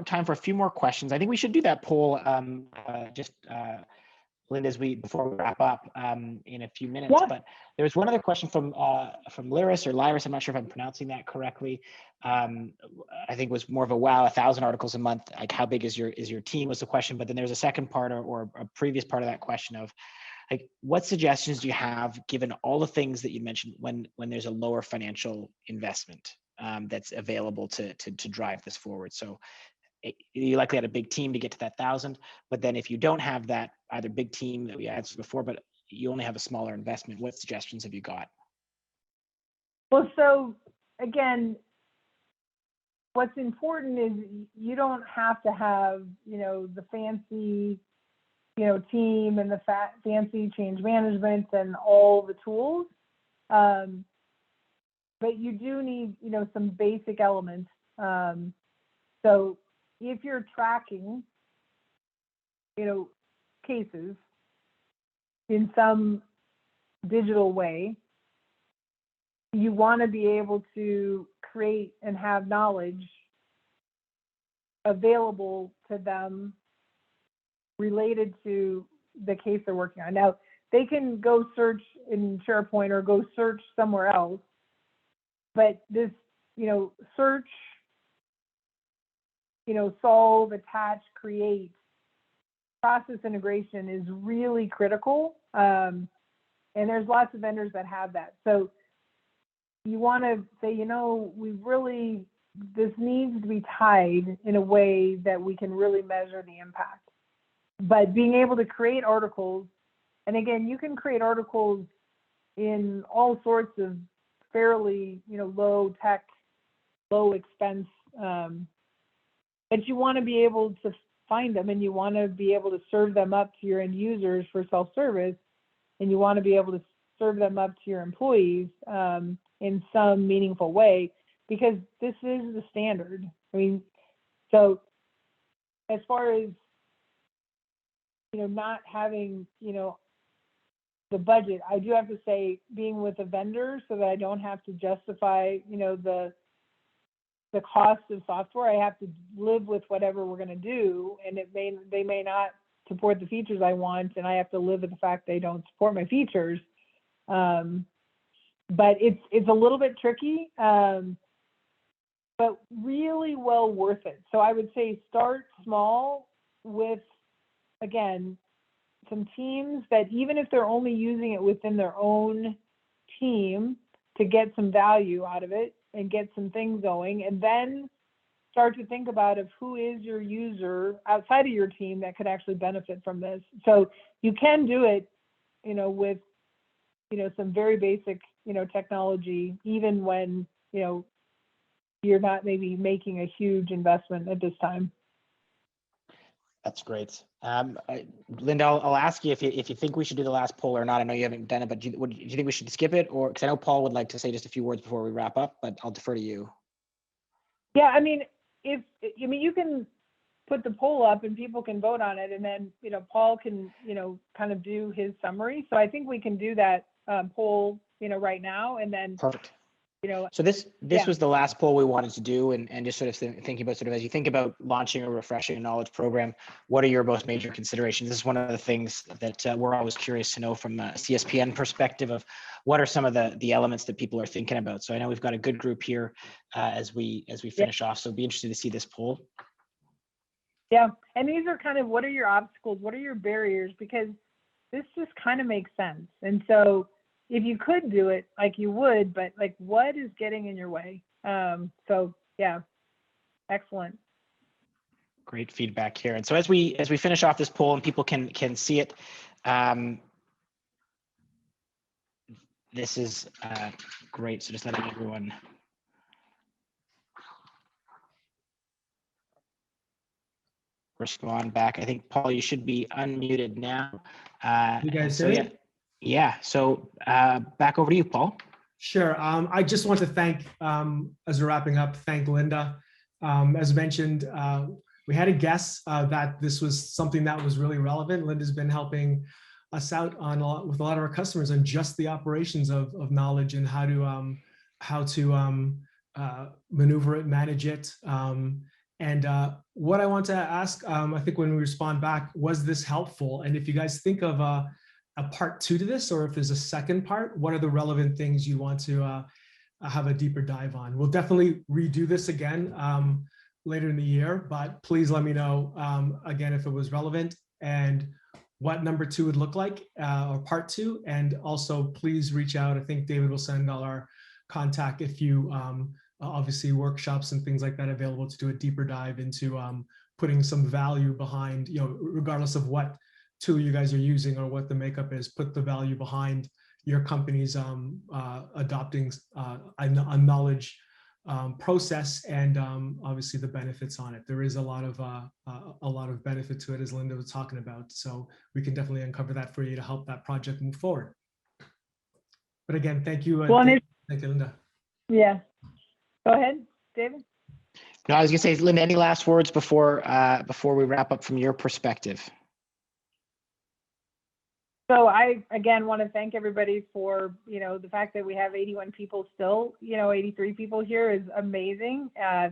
[SPEAKER 1] time for a few more questions. I think we should do that poll Lynda, before we wrap up in a few minutes. Yeah. But there was one other question from Lyris or Lyris. I'm not sure if I'm pronouncing that correctly. I think it was more of a wow, 1,000 articles a month. Like, how big is your team was the question. But then there's a second part or a previous part of that question of, like, what suggestions do you have given all the things that you mentioned when there's a lower financial investment that's available to drive this forward? So you likely had a big team to get to that 1,000, but then if you don't have that either big team that we answered before, but you only have a smaller investment, what suggestions have you got?
[SPEAKER 3] Well, so again, what's important is you don't have to have, the fancy, team and the fancy change management and all the tools. But you do need, some basic elements. So if you're tracking, cases in some digital way, you want to be able to create and have knowledge available to them related to the case they're working on. Now, they can go search in SharePoint or go search somewhere else, but this, search, solve, attach, create process integration is really critical. And there's lots of vendors that have that. So you want to say, this needs to be tied in a way that we can really measure the impact. But being able to create articles, and again, you can create articles in all sorts of fairly, low tech, low expense, but you want to be able to find them, and you want to be able to serve them up to your end users for self-service, and you want to be able to serve them up to your employees in some meaningful way, because this is the standard. I mean, so as far as, not having, the budget, I do have to say, being with a vendor so that I don't have to justify, the cost of software. I have to live with whatever we're going to do, and they may not support the features I want, and I have to live with the fact they don't support my features. But it's a little bit tricky, but really well worth it. So I would say start small with, again, some teams that, even if they're only using it within their own team, to get some value out of it and get some things going, and then start to think about who is your user outside of your team that could actually benefit from this. So you can do it, with, some very basic, technology, even when, you're not maybe making a huge investment at this time.
[SPEAKER 1] That's great. Lynda, I'll ask you if you think we should do the last poll or not. I know you haven't done it, but do you think we should skip it? Or, because I know Paul would like to say just a few words before we wrap up, but I'll defer to you.
[SPEAKER 3] Yeah, I mean, you can put the poll up and people can vote on it, and then, Paul can, kind of do his summary. So I think we can do that poll, right now, and then.
[SPEAKER 1] Perfect. So this was the last poll we wanted to do, and just sort of thinking about as you think about launching or refreshing a knowledge program, what are your most major considerations? This is one of the things that we're always curious to know from a CSPN perspective of what are some of the elements that people are thinking about. So I know we've got a good group here as we finish off. So it'd be interesting to see this poll.
[SPEAKER 3] Yeah, and these are kind of, what are your obstacles? What are your barriers? Because this just kind of makes sense. And so if you could do it, like, you would, but like, what is getting in your way? So yeah, excellent.
[SPEAKER 1] Great feedback here. And so as we finish off this poll and people can see it, this is great. So just letting everyone. Respond back. I think, Paul, you should be unmuted now.
[SPEAKER 2] You guys
[SPEAKER 1] so
[SPEAKER 2] hear me?
[SPEAKER 1] Yeah. So back over to you, Paul.
[SPEAKER 2] Sure. I just want to thank, as we're wrapping up, thank Lynda. As mentioned, we had a guess that this was something that was really relevant. Lynda's been helping us out with a lot of our customers on just the operations of knowledge and how to maneuver it, manage it. And what I want to ask, I think when we respond back, was this helpful? And if you guys think of a part 2 to this, or if there's a second part, what are the relevant things you want to have a deeper dive on? We'll definitely redo this again later in the year, but please let me know again if it was relevant and what number 2 would look like, or part 2. And also please reach out. I think David will send all our contact if you obviously workshops and things like that available to do a deeper dive into putting some value behind, regardless of what tool you guys are using or what the makeup is, put the value behind your company's adopting a knowledge process, and obviously the benefits on it. There is a lot of benefit to it, as Lynda was talking about. So we can definitely uncover that for you to help that project move forward. But again, thank you. Thank you, Lynda.
[SPEAKER 3] Yeah. Go ahead, David.
[SPEAKER 1] No, I was going to say, Lynda, any last words before we wrap up from your perspective?
[SPEAKER 3] So I, again, want to thank everybody for, the fact that we have 81 people still, 83 people here is amazing.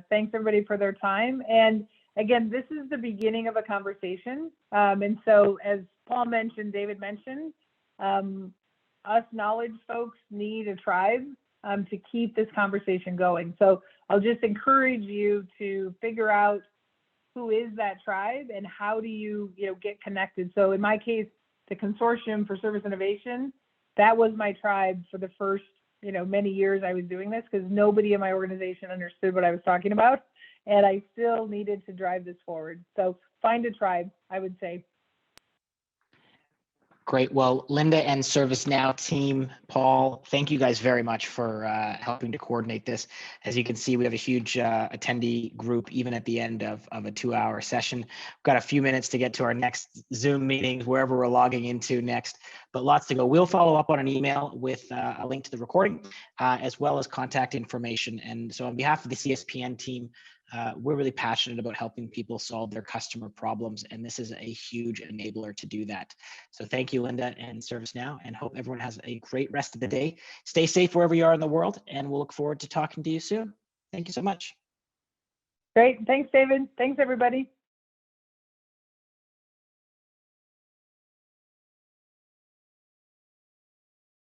[SPEAKER 3] Thanks everybody for their time. And again, this is the beginning of a conversation. And so as Paul mentioned, David mentioned, us knowledge folks need a tribe to keep this conversation going. So I'll just encourage you to figure out who is that tribe and how do you, get connected? So in my case, the Consortium for Service Innovation, that was my tribe for the first, many years I was doing this, because nobody in my organization understood what I was talking about. And I still needed to drive this forward. So find a tribe, I would say.
[SPEAKER 1] Great. Well, Lynda and ServiceNow team, Paul, thank you guys very much for helping to coordinate this. As you can see, we have a huge attendee group, even at the end of a 2-hour session. We've got a few minutes to get to our next Zoom meetings, wherever we're logging into next, but lots to go. We'll follow up on an email with a link to the recording, as well as contact information. And so on behalf of the CSPN team, we're really passionate about helping people solve their customer problems, and this is a huge enabler to do that. So thank you, Lynda and ServiceNow, and hope everyone has a great rest of the day. Stay safe wherever you are in the world, and we'll look forward to talking to you soon. Thank you so much.
[SPEAKER 3] Great. Thanks, David. Thanks, everybody.